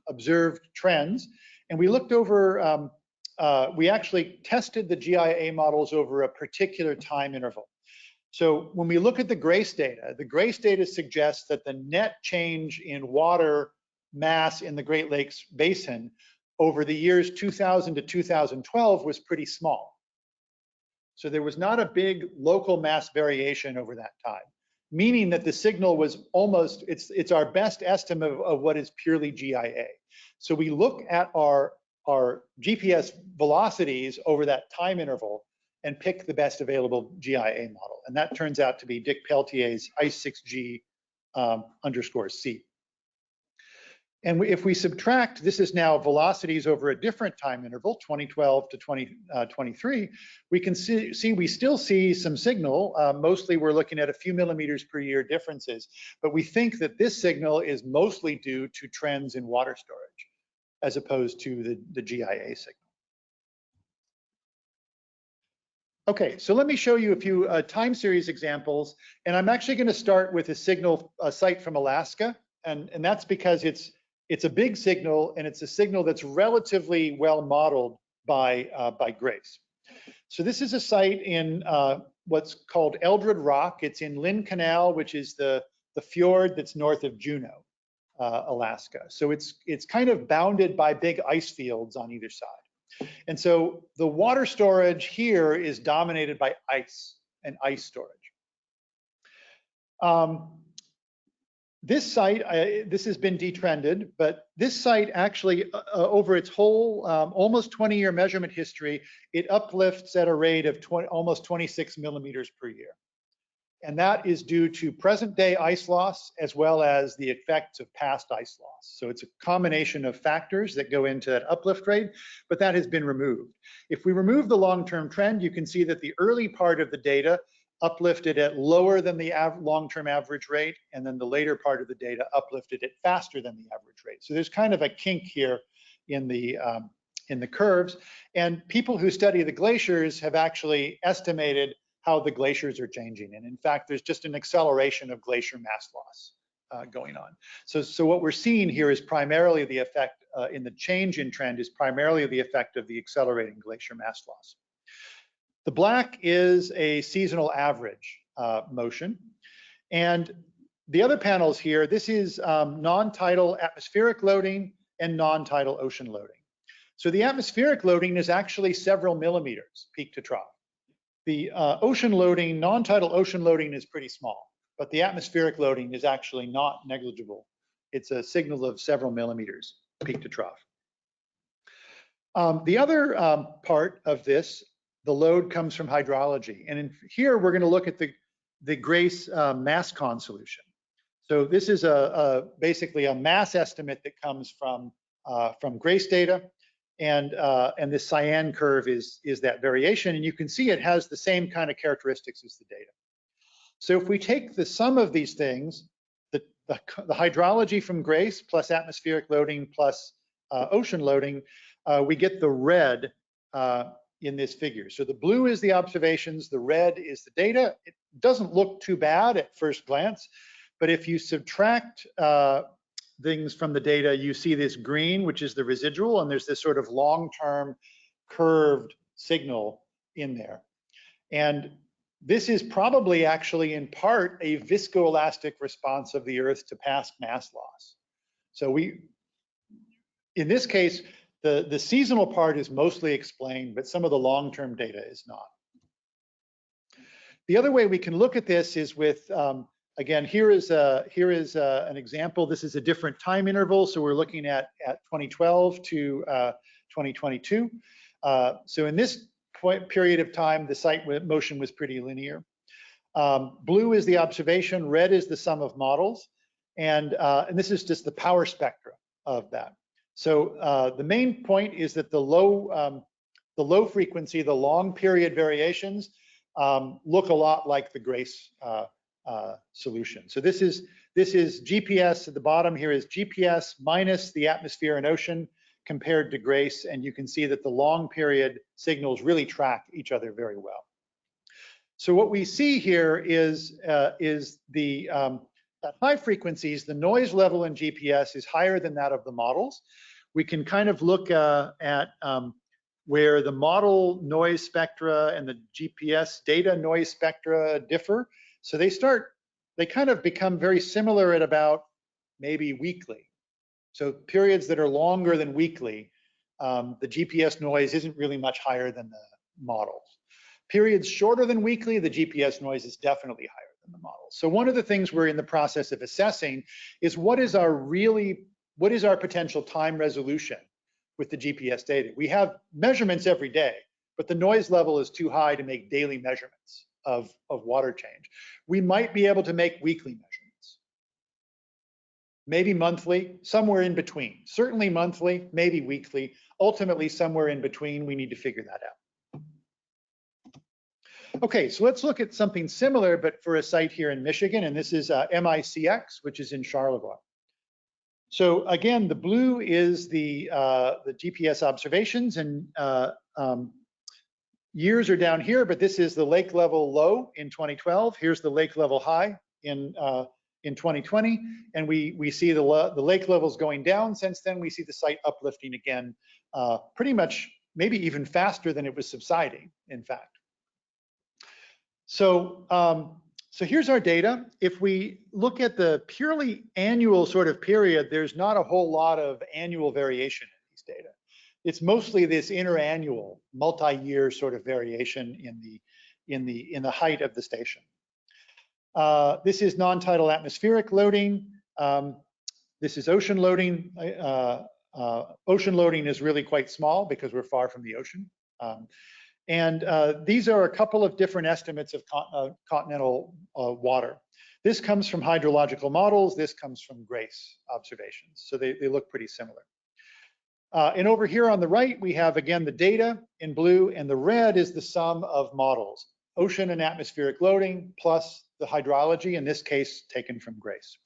B: observed trends. And we looked over, we actually tested the GIA models over a particular time interval. So when we look at the GRACE data suggests that the net change in water mass in the Great Lakes Basin over the years 2000 to 2012 was pretty small. So there was not a big local mass variation over that time, meaning that the signal was almost, it's our best estimate of what is purely GIA. So we look at our GPS velocities over that time interval and pick the best available GIA model. And that turns out to be Dick Peltier's ICE6G _C. And if we subtract, this is now velocities over a different time interval, 2012 to 2023, we can see we still see some signal. Mostly we're looking at a few millimeters per year differences, but we think that this signal is mostly due to trends in water storage as opposed to the GIA signal. Okay, so let me show you a few time series examples, and I'm actually going to start with a site from Alaska, and that's because it's a big signal, and it's a signal that's relatively well modeled by GRACE. So this is a site in what's called Eldred Rock. It's in Lynn Canal, which is the fjord that's north of Juneau, Alaska. So it's kind of bounded by big ice fields on either side. And so the water storage here is dominated by ice and ice storage. This site, this has been detrended, but this site actually, over its whole almost 20-year measurement history, it uplifts at a rate of almost 26 millimeters per year. And that is due to present day ice loss as well as the effects of past ice loss. So it's a combination of factors that go into that uplift rate, but that has been removed. If we remove the long-term trend, you can see that the early part of the data uplifted at lower than the long-term average rate, and then the later part of the data uplifted it faster than the average rate. So there's kind of a kink here in the curves, and people who study the glaciers have actually estimated how the glaciers are changing. And in fact, there's just an acceleration of glacier mass loss going on. So what we're seeing here is primarily the effect in the change in trend is primarily the effect of the accelerating glacier mass loss. The black is a seasonal average motion. And the other panels here, this is non-tidal atmospheric loading and non-tidal ocean loading. So the atmospheric loading is actually several millimeters peak to trough. The ocean loading, non-tidal ocean loading is pretty small, but the atmospheric loading is actually not negligible. It's a signal of several millimeters peak to trough. The other part of this, the load comes from hydrology. And here we're going to look at the GRACE mass con solution. So this is basically a mass estimate that comes from GRACE data, and this cyan curve is that variation, and you can see it has the same kind of characteristics as the data. So if we take the sum of these things, the hydrology from GRACE plus atmospheric loading plus ocean loading, we get the red in this figure. So the blue is the observations, the red is the data. It doesn't look too bad at first glance, but if you subtract things from the data, you see this green, which is the residual, and there's this sort of long-term curved signal in there. And this is probably actually in part a viscoelastic response of the Earth to past mass loss. So in this case, the seasonal part is mostly explained, but some of the long-term data is not. The other way we can look at this is with, again, here is an example. This is a different time interval, so we're looking at 2012 to 2022. So in this period of time, the site motion was pretty linear. Blue is the observation, red is the sum of models, and this is just the power spectra of that. So the main point is that the low frequency, the long period variations look a lot like the GRACE solution. So this is GPS. At the bottom here is GPS minus the atmosphere and ocean compared to GRACE, and you can see that the long period signals really track each other very well. So what we see here is at high frequencies, the noise level in GPS is higher than that of the models. We can kind of look at where the model noise spectra and the GPS data noise spectra differ. So they kind of become very similar at about maybe weekly. So periods that are longer than weekly, the GPS noise isn't really much higher than the models. Periods shorter than weekly, the GPS noise is definitely higher than the models. So one of the things we're in the process of assessing is what is our potential time resolution with the GPS data. We have measurements every day, but the noise level is too high to make daily measurements of water change. We might be able to make weekly measurements, maybe monthly, somewhere in between. Certainly monthly, maybe weekly, ultimately somewhere in between. We need to figure that out. Okay, so let's look at something similar, but for a site here in Michigan, and this is MICX, which is in Charlevoix. So again, the blue is the GPS observations, and years are down here, but this is the lake level low in 2012. Here's the lake level high in 2020, and we see the lake levels going down. Since then, we see the site uplifting again, pretty much maybe even faster than it was subsiding, in fact. So, so here's our data. If we look at the purely annual sort of period, there's not a whole lot of annual variation in these data. It's mostly this interannual, multi-year sort of variation in the height of the station. This is non-tidal atmospheric loading. This is ocean loading. Ocean loading is really quite small because we're far from the ocean. These are a couple of different estimates of continental water. This comes from hydrological models. This comes from GRACE observations. So they look pretty similar. And over here on the right, we have, again, the data in blue, and the red is the sum of models, ocean and atmospheric loading plus the hydrology, in this case, taken from GRACE.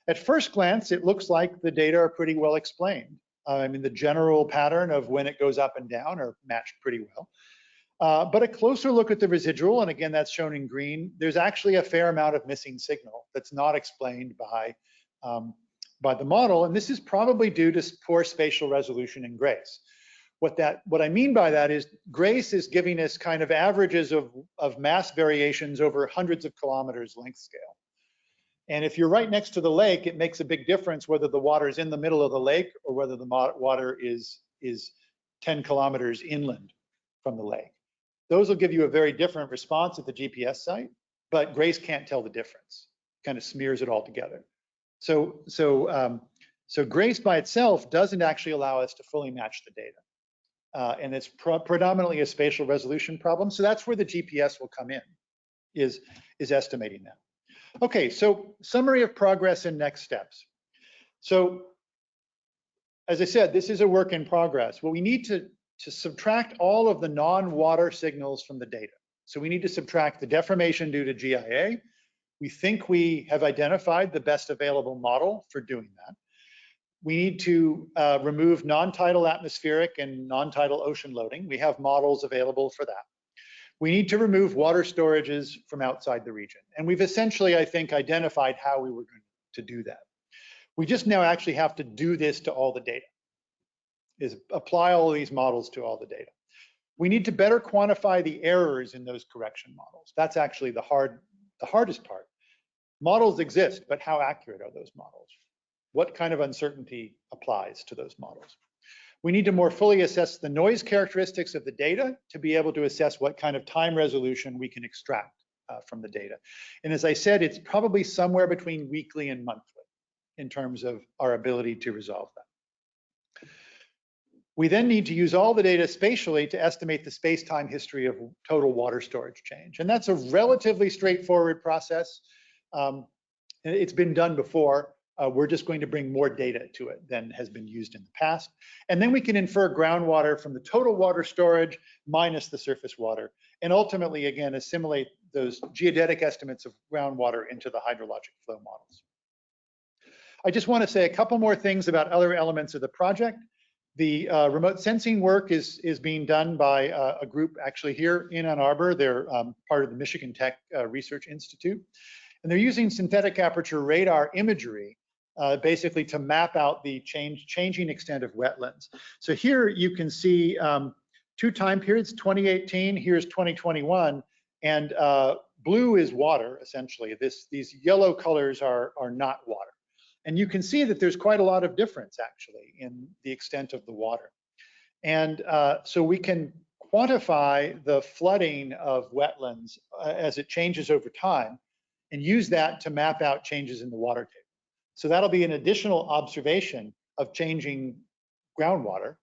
B: At first glance, it looks like the data are pretty well explained. I mean, the general pattern of when it goes up and down are matched pretty well. But a closer look at the residual, and again, that's shown in green, there's actually a fair amount of missing signal that's not explained by the model, and this is probably due to poor spatial resolution in GRACE. What I mean by that is GRACE is giving us kind of averages of mass variations over hundreds of kilometers length scale. And if you're right next to the lake, it makes a big difference whether the water is in the middle of the lake or whether the water is 10 kilometers inland from the lake. Those will give you a very different response at the GPS site, but GRACE can't tell the difference. Kind of smears it all together. So GRACE by itself doesn't actually allow us to fully match the data. And it's predominantly a spatial resolution problem. So that's where the GPS will come in, is estimating that. Okay, so summary of progress and next steps. So as I said, this is a work in progress. Well, we need to subtract all of the non-water signals from the data. So we need to subtract the deformation due to GIA. We think we have identified the best available model for doing that. We need to remove non-tidal atmospheric and non-tidal ocean loading. We have models available for that. We need to remove water storages from outside the region. And we've essentially, I think, identified how we were going to do that. We just now actually have to do this to all the data, is apply all of these models to all the data. We need to better quantify the errors in those correction models. That's actually the hardest part. Models exist, but how accurate are those models? What kind of uncertainty applies to those models? We need to more fully assess the noise characteristics of the data to be able to assess what kind of time resolution we can extract from the data. And as I said, it's probably somewhere between weekly and monthly in terms of our ability to resolve that. We then need to use all the data spatially to estimate the space-time history of total water storage change. And that's a relatively straightforward process. It's been done before. We're just going to bring more data to it than has been used in the past. And then we can infer groundwater from the total water storage minus the surface water. And ultimately, again, assimilate those geodetic estimates of groundwater into the hydrologic flow models. I just want to say a couple more things about other elements of the project. The remote sensing work is being done by a group actually here in Ann Arbor. They're part of the Michigan Tech Research Institute. And they're using synthetic aperture radar imagery basically to map out the changing extent of wetlands. So here you can see 2 time periods, 2018, here's 2021, and blue is water, essentially. These yellow colors are not water. And you can see that there's quite a lot of difference, actually, in the extent of the water. And so we can quantify the flooding of wetlands as it changes over time and use that to map out changes in the water table. So that'll be an additional observation of changing groundwater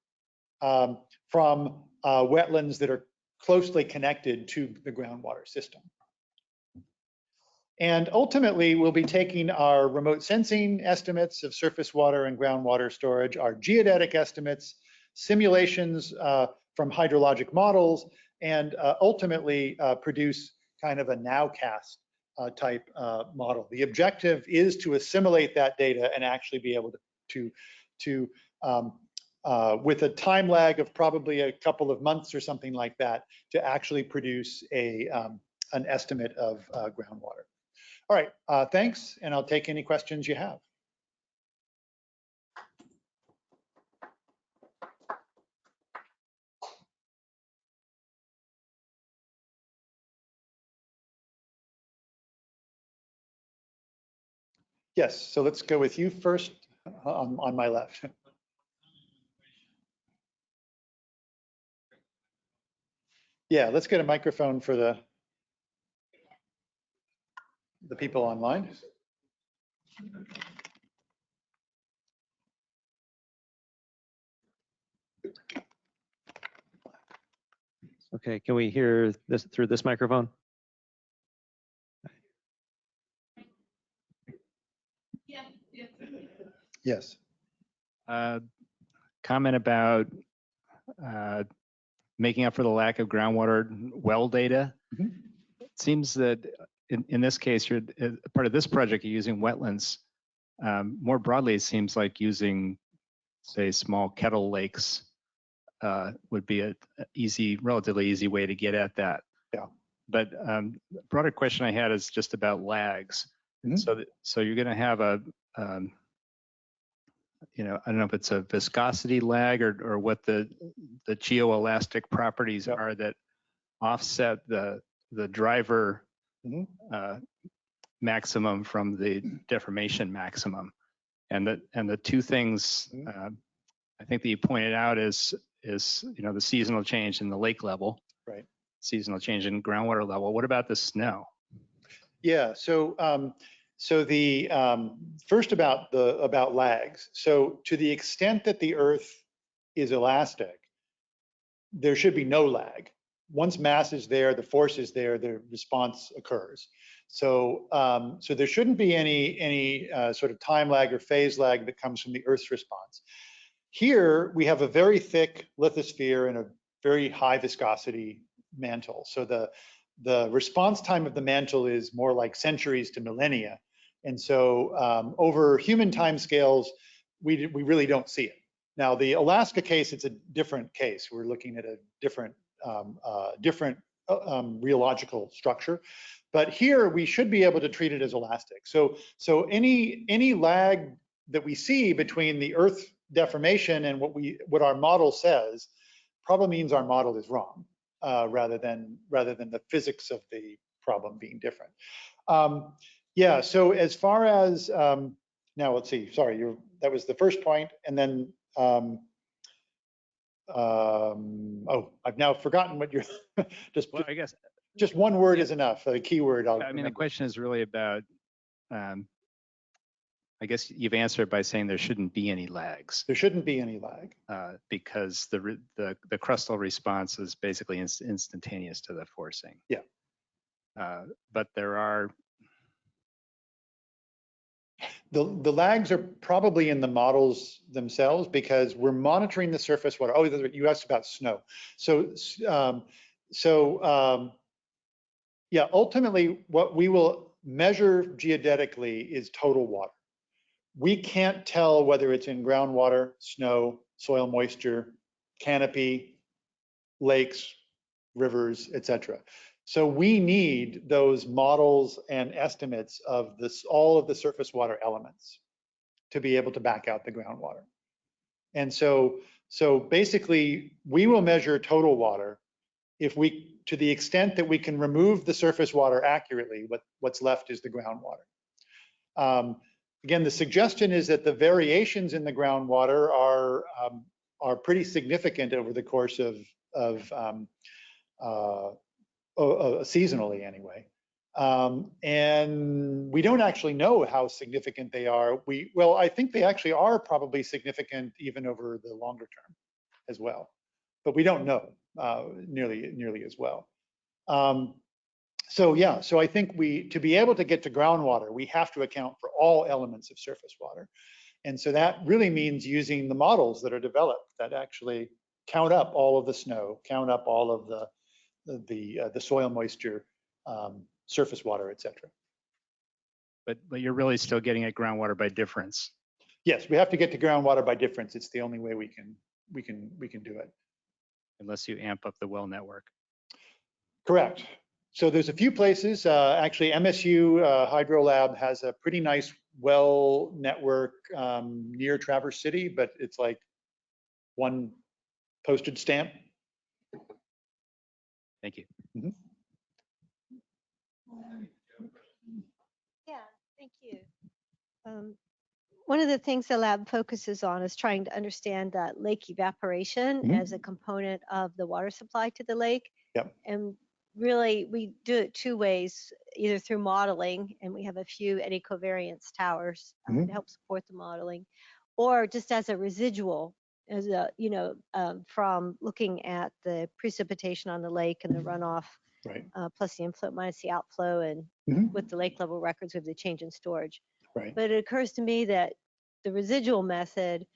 B: from wetlands that are closely connected to the groundwater system. And ultimately, we'll be taking our remote sensing estimates of surface water and groundwater storage, our geodetic estimates, simulations from hydrologic models, and ultimately produce kind of a nowcast type model. The objective is to assimilate that data and actually be able to with a time lag of probably a couple of months or something like that, to actually produce an estimate of groundwater. All right, thanks, and I'll take any questions you have. Yes, so let's go with you first on my left. Yeah, let's get a microphone for the people online.
A: Okay, can we hear this through this microphone?
B: Yes.
C: Comment about making up for the lack of groundwater well data.
B: Mm-hmm.
C: It seems that in this case, you're part of this project, you're using wetlands. More broadly, it seems like using, say, small kettle lakes would be a relatively easy way to get at that.
B: Yeah.
C: But the broader question I had is just about lags.
B: Mm-hmm.
C: So you're going to have a I don't know if it's a viscosity lag or what the geoelastic properties
B: Yep.
C: are that offset the driver
B: Mm-hmm.
C: maximum from the deformation maximum. And the two things I think that you pointed out is the seasonal change in the lake level,
B: right?
C: Seasonal change in groundwater level. What about the snow?
B: Yeah, so the first about lags. So to the extent that the Earth is elastic, there should be no lag. Once mass is there, the force is there, the response occurs. So there shouldn't be any sort of time lag or phase lag that comes from the Earth's response. Here we have a very thick lithosphere and a very high viscosity mantle. So the response time of the mantle is more like centuries to millennia. And so over human time-scales, we really don't see it. Now, the Alaska case, it's a different case. We're looking at a different rheological structure. But here, we should be able to treat it as elastic. So any lag that we see between the Earth deformation and what our model says probably means our model is wrong, rather than the physics of the problem being different. Yeah, so as far as, now let's see, sorry, that was the first point, and then, oh, I've now forgotten what you're,
C: Well, I guess,
B: just one word is enough, a keyword.
C: I mean, the question is really about, I guess you've answered by saying there shouldn't be any lags.
B: There shouldn't be any lag.
C: Because the crustal response is basically instantaneous to the forcing.
B: Yeah.
C: But there are.
B: The lags are probably in the models themselves because we're monitoring the surface water. Oh, you asked about snow. Yeah, ultimately what we will measure geodetically is total water. We can't tell whether it's in groundwater, snow, soil moisture, canopy, lakes, rivers, etc. So we need those models and estimates of all of the surface water elements to be able to back out the groundwater. And so basically, we will measure total water to the extent that we can remove the surface water accurately. What's left is the groundwater. Again, the suggestion is that the variations in the groundwater are pretty significant over the course of seasonally anyway. And we don't actually know how significant they are. Well, I think they actually are probably significant even over the longer term as well, but we don't know nearly as well. So yeah, so I think to be able to get to groundwater, we have to account for all elements of surface water. And so that really means using the models that are developed that actually count up all of the snow, count up all of the soil moisture, surface water, etc.
C: But you're really still getting at groundwater by difference.
B: Yes, we have to get to groundwater by difference. It's the only way we can do it.
C: Unless you amp up the well network.
B: Correct. So there's a few places. Actually, MSU Hydro Lab has a pretty nice well network near Traverse City, but it's like one postage stamp.
C: Thank you.
B: Mm-hmm.
D: Yeah, thank you. One of the things the lab focuses on is trying to understand that lake evaporation as a component of the water supply to the lake.
B: Yep.
D: And really, we do it two ways, either through modeling, and we have a few eddy covariance towers to help support the modeling, or just as a residual, as a, from looking at the precipitation on the lake and the runoff,
B: right.
D: Plus the inflow minus the outflow, and with the lake level records with the change in storage.
B: Right.
D: But it occurs to me that the residual method,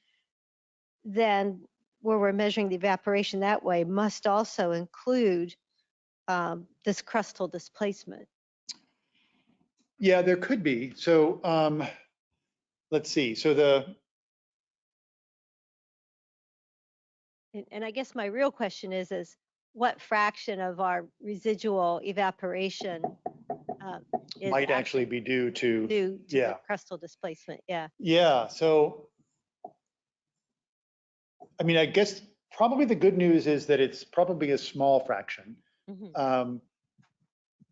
D: then where we're measuring the evaporation that way, must also include this crustal displacement.
B: Yeah, there could be. So let's see. So
D: and I guess my real question is what fraction of our residual evaporation
B: might actually be due to
D: the crustal displacement? Yeah.
B: Yeah. So I mean, I guess probably the good news is that it's probably a small fraction.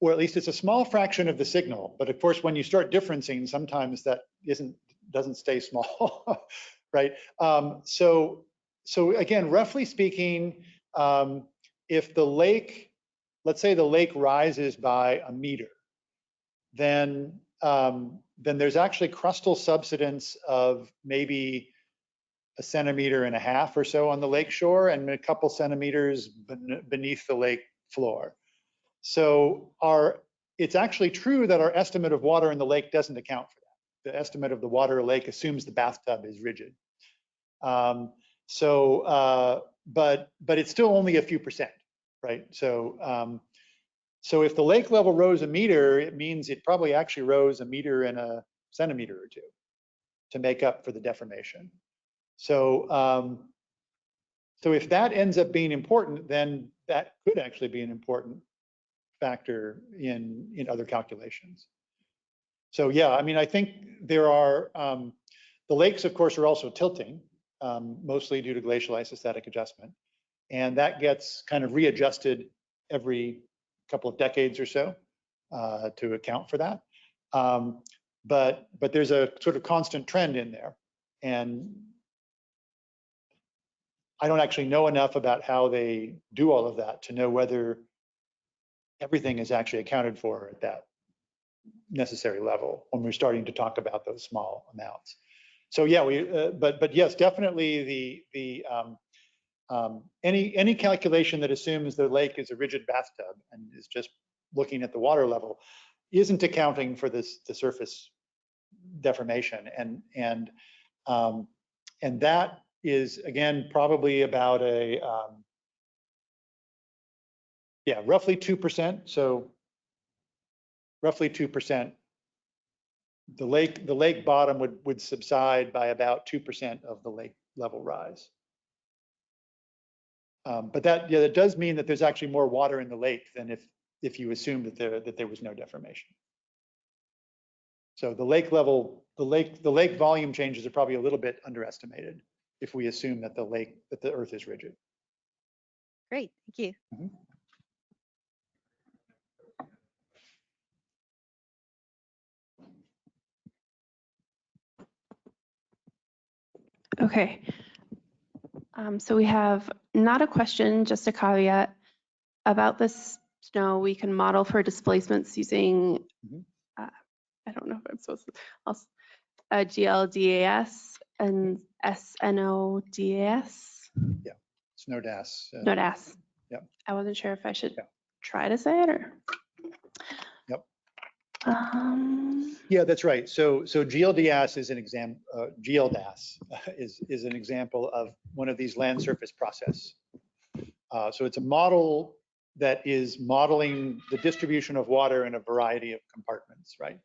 B: Or at least it's a small fraction of the signal. But of course, when you start differencing, sometimes that doesn't stay small, right? So again, roughly speaking, if the lake, let's say the lake rises by a meter, then there's actually crustal subsidence of maybe 1.5 centimeters or so on the lake shore and a couple centimeters beneath the lake floor. So our it's actually true that our estimate of water in the lake doesn't account for that. The estimate of the water in the lake assumes the bathtub is rigid. But it's still only a few percent, right? So if the lake level rose a meter, it means it probably actually rose a meter and a centimeter or two to make up for the deformation. So if that ends up being important, then that could actually be an important factor in other calculations. So yeah, I mean, I think there are, the lakes, of course, are also tilting, mostly due to glacial isostatic adjustment. And that gets kind of readjusted every couple of decades or so to account for that. But there's a sort of constant trend in there. And I don't actually know enough about how they do all of that to know whether everything is actually accounted for at that necessary level when we're starting to talk about those small amounts. So yeah, but yes, definitely any calculation that assumes the lake is a rigid bathtub and is just looking at the water level isn't accounting for the surface deformation, and that is again probably about a yeah, roughly 2%. So roughly 2%. The lake bottom would subside by about 2% of the lake level rise. But that does mean that there's actually more water in the lake than if you assume that there was no deformation. So the lake level, the lake volume changes are probably a little bit underestimated if we assume that the Earth is rigid.
D: Great, thank you.
B: Mm-hmm.
E: Okay. So we have not a question, just a caveat about this snow. We can model for displacements using, I don't know if I'm supposed to, GLDAS and SNODAS.
B: Yeah, SNODAS.
E: NODAS.
B: Yeah.
E: I wasn't sure if I should try to say it or.
B: Yep. Yeah, that's right. So GLDAS is an example. GLDAS is an example of one of these land surface process. So it's a model that is modeling the distribution of water in a variety of compartments, right?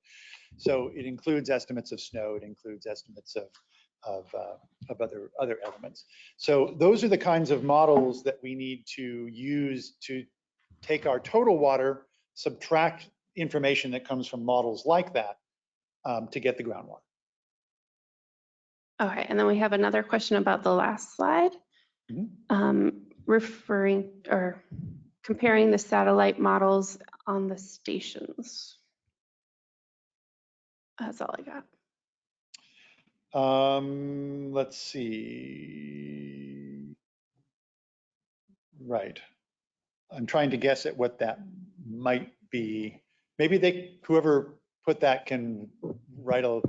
B: So it includes estimates of snow. It includes estimates of other elements. So those are the kinds of models that we need to use to take our total water, subtract information that comes from models like that to get the groundwater.
E: Okay, and then we have another question about the last slide, referring or comparing the satellite models on the stations. That's all I got.
B: Let's see. Right. I'm trying to guess at what that might be. Maybe whoever put that can write a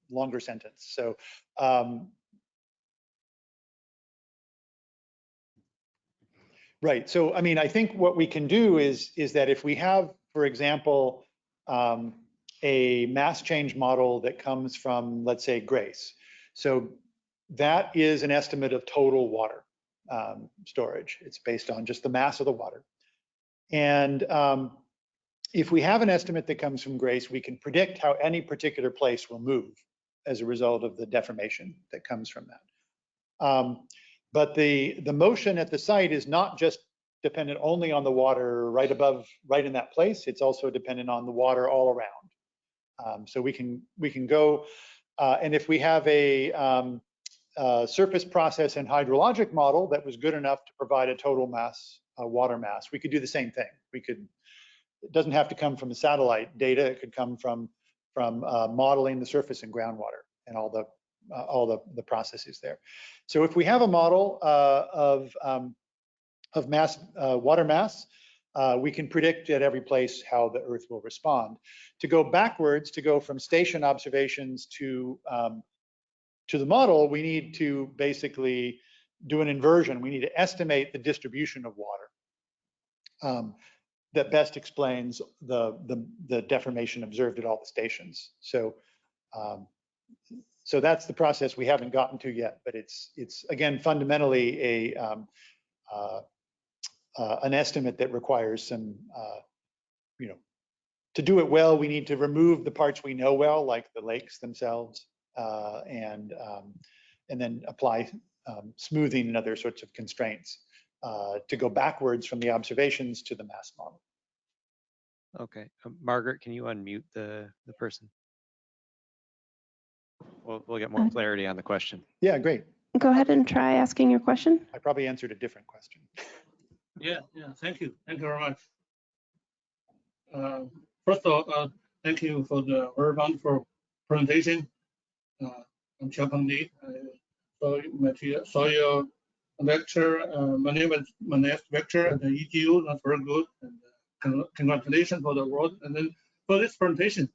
B: longer sentence. So right. So I mean, I think what we can do is that if we have, for example, a mass change model that comes from, let's say, GRACE. So that is an estimate of total water storage. It's based on just the mass of the water. And if we have an estimate that comes from GRACE, we can predict how any particular place will move as a result of the deformation that comes from that. But the motion at the site is not just dependent only on the water right in that place. It's also dependent on the water all around. So we can go, and if we have a surface process and hydrologic model that was good enough to provide a total mass, water mass, we could do the same thing. It doesn't have to come from the satellite data. It could come from modeling the surface and groundwater and all the processes there. So if we have a model of mass, water mass, we can predict at every place how the Earth will respond. To go backwards, to go from station observations to the model, we need to basically do an inversion. We need to estimate the distribution of water. that best explains the deformation observed at all the stations. So so that's the process we haven't gotten to yet, but it's again fundamentally an estimate that requires some to do it well, we need to remove the parts we know well, like the lakes themselves, and then apply smoothing and other sorts of constraints to go backwards from the observations to the mass model.
A: Okay, Margaret, can you unmute the person? We'll get more clarity on the question.
B: Yeah, great.
E: Go ahead and try asking your question.
B: I probably answered a different question.
F: Yeah, thank you very much. First of all, thank you for the very wonderful presentation. I'm Xiaopeng Li. Saw your lecture. My next lecture at the EGU. That's very good. And congratulations for the award. And then for this presentation,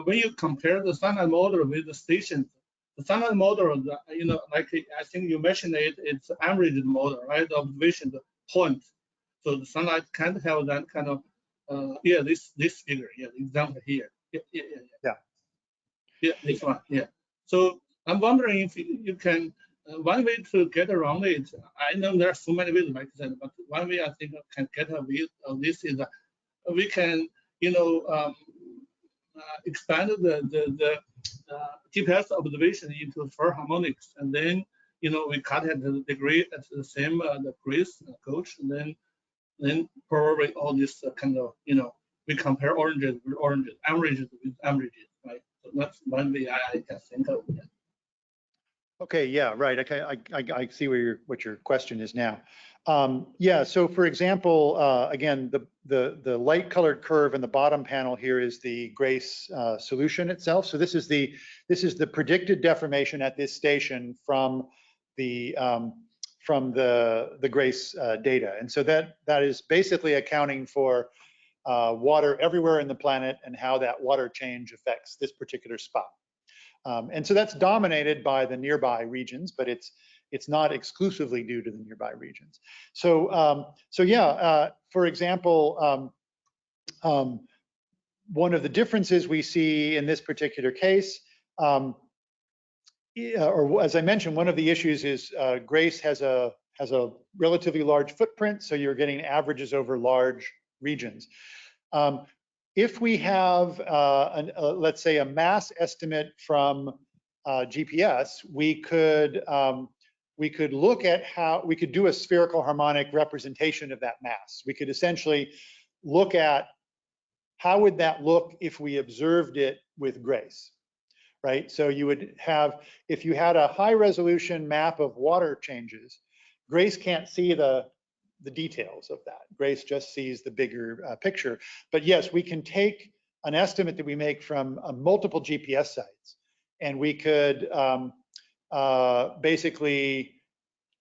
F: when you compare the standard model with the station, the standard model, like I think you mentioned it's averaged model, right? The observation the point. So the sunlight can't have that kind of this figure, example here. This one, So I'm wondering if you can, one way to get around it, I know there are so many ways, like I said, but one way I think can get a view of this is that we can, expand the GPS observation into 4 harmonics, and then, we cut at the degree at the same the grace coach, and then probably all this kind of, we compare oranges with oranges, averages with averages, right? So that's one way I can think of it.
B: Okay, yeah, right. Okay, I see what your question is now. Yeah, so for example, again, the light colored curve in the bottom panel here is the GRACE solution itself. So this is the predicted deformation at this station from the GRACE data. And so that is basically accounting for water everywhere in the planet and how that water change affects this particular spot. And so that's dominated by the nearby regions, but it's not exclusively due to the nearby regions. So yeah, for example, one of the differences we see in this particular case, or as I mentioned, one of the issues is GRACE has a relatively large footprint, so you're getting averages over large regions. If we have, let's say, a mass estimate from GPS, we could look at how we could do a spherical harmonic representation of that mass. We could essentially look at how would that look if we observed it with GRACE, right? So you would have, if you had a high resolution map of water changes, GRACE can't see the details of that. GRACE just sees the bigger picture. But yes, we can take an estimate that we make from multiple GPS sites, and we could basically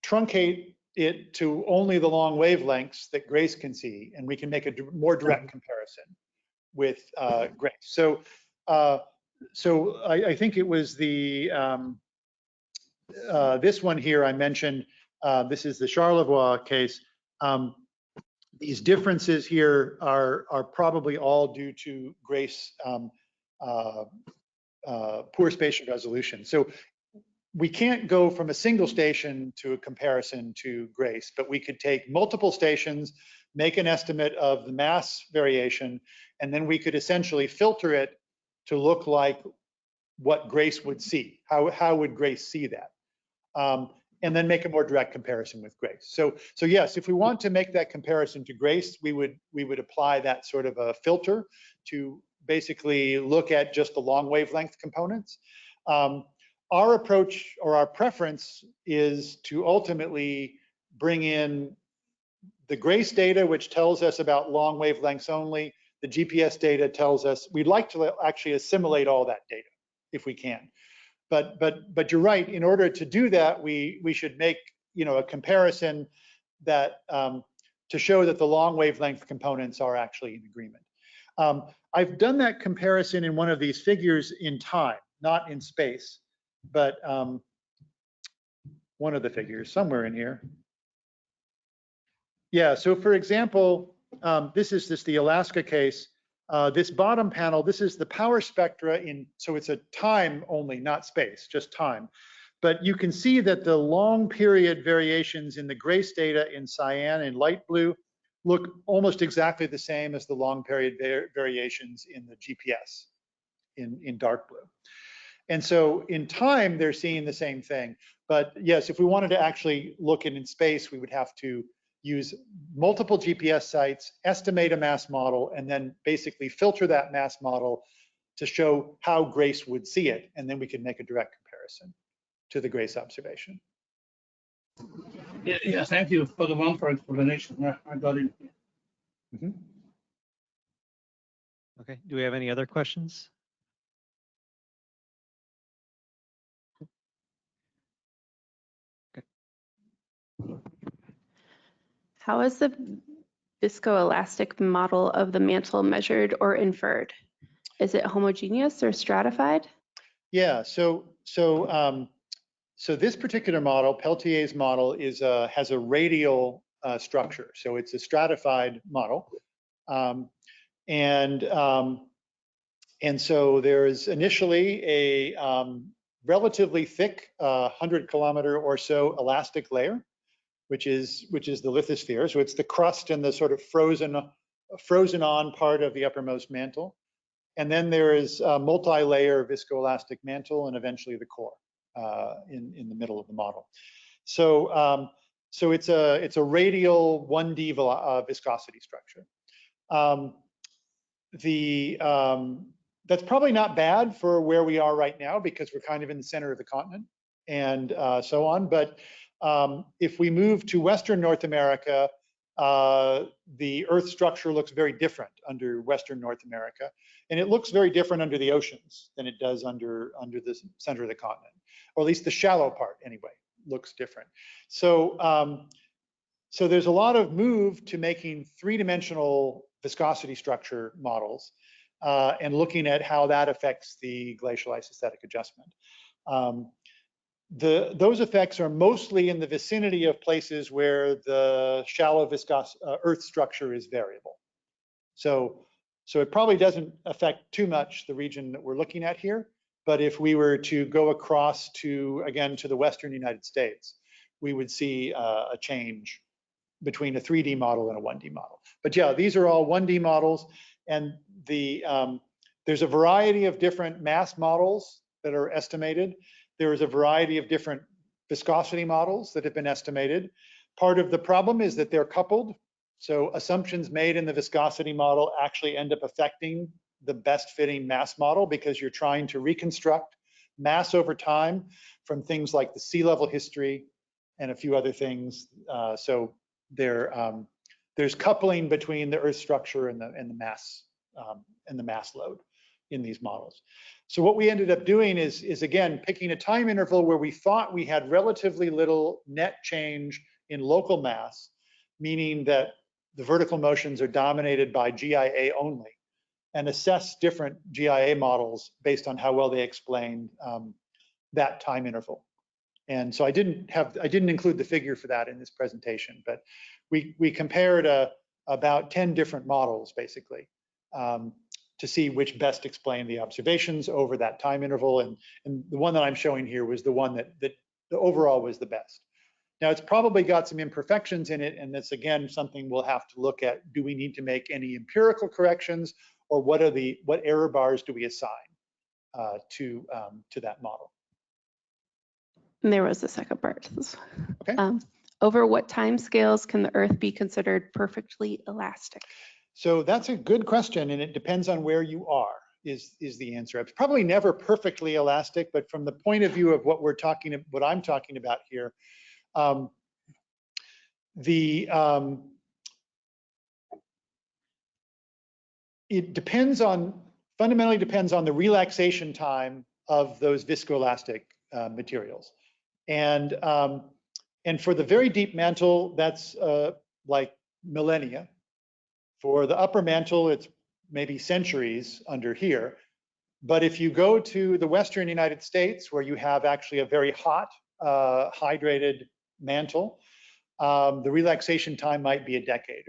B: truncate it to only the long wavelengths that GRACE can see, and we can make a more direct comparison with GRACE. So I think it was the this one here I mentioned. This is the Charlevoix case. These differences here are probably all due to GRACE poor spatial resolution. So we can't go from a single station to a comparison to GRACE, but we could take multiple stations, make an estimate of the mass variation, and then we could essentially filter it to look like what GRACE would see. How would GRACE see that? And then make a more direct comparison with GRACE. So yes, if we want to make that comparison to GRACE, we would apply that sort of a filter to basically look at just the long wavelength components. Our approach or our preference is to ultimately bring in the GRACE data, which tells us about long wavelengths only. The GPS data tells us, we'd like to actually assimilate all that data if we can. But you're right, in order to do that, we should make a comparison that to show that the long wavelength components are actually in agreement. I've done that comparison in one of these figures in time, not in space, but one of the figures somewhere in here. Yeah, so for example, this is just the Alaska case. This bottom panel, this is the power spectra so it's a time only, not space, just time. But you can see that the long period variations in the GRACE data in cyan and light blue look almost exactly the same as the long period variations in the GPS in dark blue. And so in time, they're seeing the same thing. But yes, if we wanted to actually look in space, we would have to use multiple GPS sites, estimate a mass model, and then basically filter that mass model to show how GRACE would see it. And then we can make a direct comparison to the GRACE observation.
F: Yeah, thank you for the wonderful explanation. I got it.
B: Mm-hmm.
A: Okay, do we have any other questions?
E: How is the viscoelastic model of the mantle measured or inferred? Is it homogeneous or stratified?
B: Yeah, so this particular model, Peltier's model, has a radial structure. So it's a stratified model. And so there is initially a relatively thick 100-kilometer or so elastic layer, which is the lithosphere. So it's the crust and the sort of frozen on part of the uppermost mantle. And then there is a multi-layer viscoelastic mantle and eventually the core in the middle of the model. So it's a radial 1D viscosity structure. That's probably not bad for where we are right now because we're kind of in the center of the continent and so on. But if we move to Western North America, the Earth structure looks very different under Western North America. And it looks very different under the oceans than it does under the center of the continent, or at least the shallow part anyway, looks different. So, so there's a lot of move to making three-dimensional viscosity structure models and looking at how that affects the glacial isostatic adjustment. Those effects are mostly in the vicinity of places where the shallow viscous Earth structure is variable. So it probably doesn't affect too much the region that we're looking at here. But if we were to go across to, again, to the Western United States, we would see a change between a 3D model and a 1D model. But yeah, these are all 1D models. And there's a variety of different mass models that are estimated. There is a variety of different viscosity models that have been estimated. Part of the problem is that they're coupled. So assumptions made in the viscosity model actually end up affecting the best fitting mass model because you're trying to reconstruct mass over time from things like the sea level history and a few other things. So there's coupling between the Earth structure and the mass load in these models. So what we ended up doing is again picking a time interval where we thought we had relatively little net change in local mass, meaning that the vertical motions are dominated by GIA only, and assess different GIA models based on how well they explained that time interval. And so I didn't include the figure for that in this presentation, but we compared about 10 different models basically to see which best explained the observations over that time interval. And the one that I'm showing here was the one that the overall was the best. Now it's probably got some imperfections in it, and that's again something we'll have to look at. Do we need to make any empirical corrections, or what error bars do we assign to that model?
E: And there was a second part to this.
B: Okay.
E: Over what time scales can the Earth be considered perfectly elastic?
B: So that's a good question, and it depends on where you are. Is the answer? It's probably never perfectly elastic, but from the point of view of what I'm talking about here. It fundamentally depends on the relaxation time of those viscoelastic materials. And for the very deep mantle, that's like millennia. For the upper mantle, it's maybe centuries under here. But if you go to the Western United States, where you have actually a very hot, hydrated mantle, the relaxation time might be a decade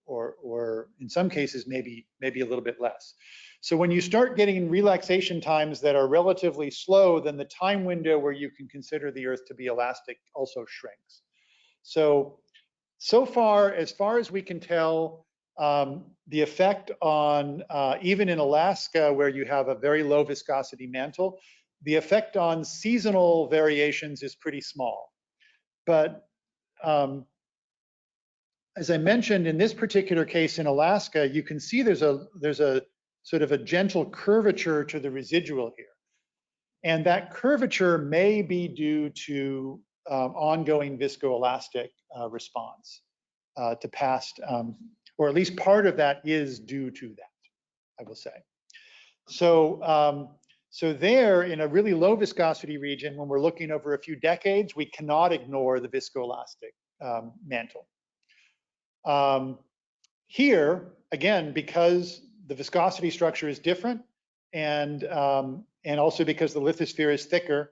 B: or in some cases, maybe a little bit less. So when you start getting relaxation times that are relatively slow, then the time window where you can consider the Earth to be elastic also shrinks. So far as we can tell, the effect on, even in Alaska, where you have a very low viscosity mantle, the effect on seasonal variations is pretty small. But as I mentioned, in this particular case in Alaska, you can see there's a sort of a gentle curvature to the residual here. And that curvature may be due to ongoing viscoelastic response to past, or at least part of that is due to that, I will say. So, there, in a really low viscosity region, when we're looking over a few decades, we cannot ignore the viscoelastic mantle. Here, again, because the viscosity structure is different, and also because the lithosphere is thicker,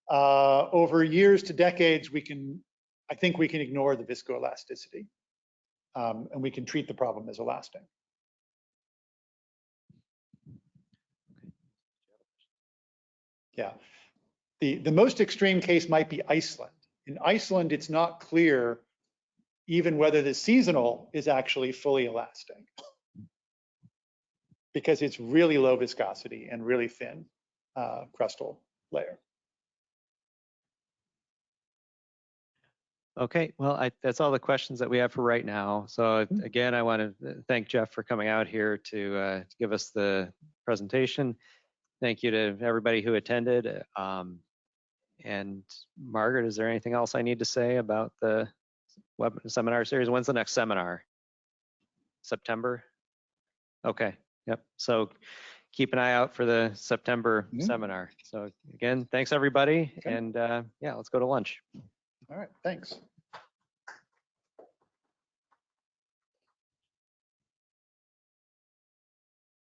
B: over years to decades, I think we can ignore the viscoelasticity, and we can treat the problem as elastic. Yeah, the most extreme case might be Iceland. In Iceland, it's not clear even whether the seasonal is actually fully elastic, because it's really low viscosity and really thin crustal layer.
A: Okay, well, that's all the questions that we have for right now. So again, I want to thank Jeff for coming out here to give us the presentation. Thank you to everybody who attended. And Margaret, is there anything else I need to say about the seminar series? When's the next seminar? September? Okay, yep. So keep an eye out for the September seminar. So again, thanks everybody.
B: Okay.
A: And yeah, let's go to lunch.
B: All right, thanks.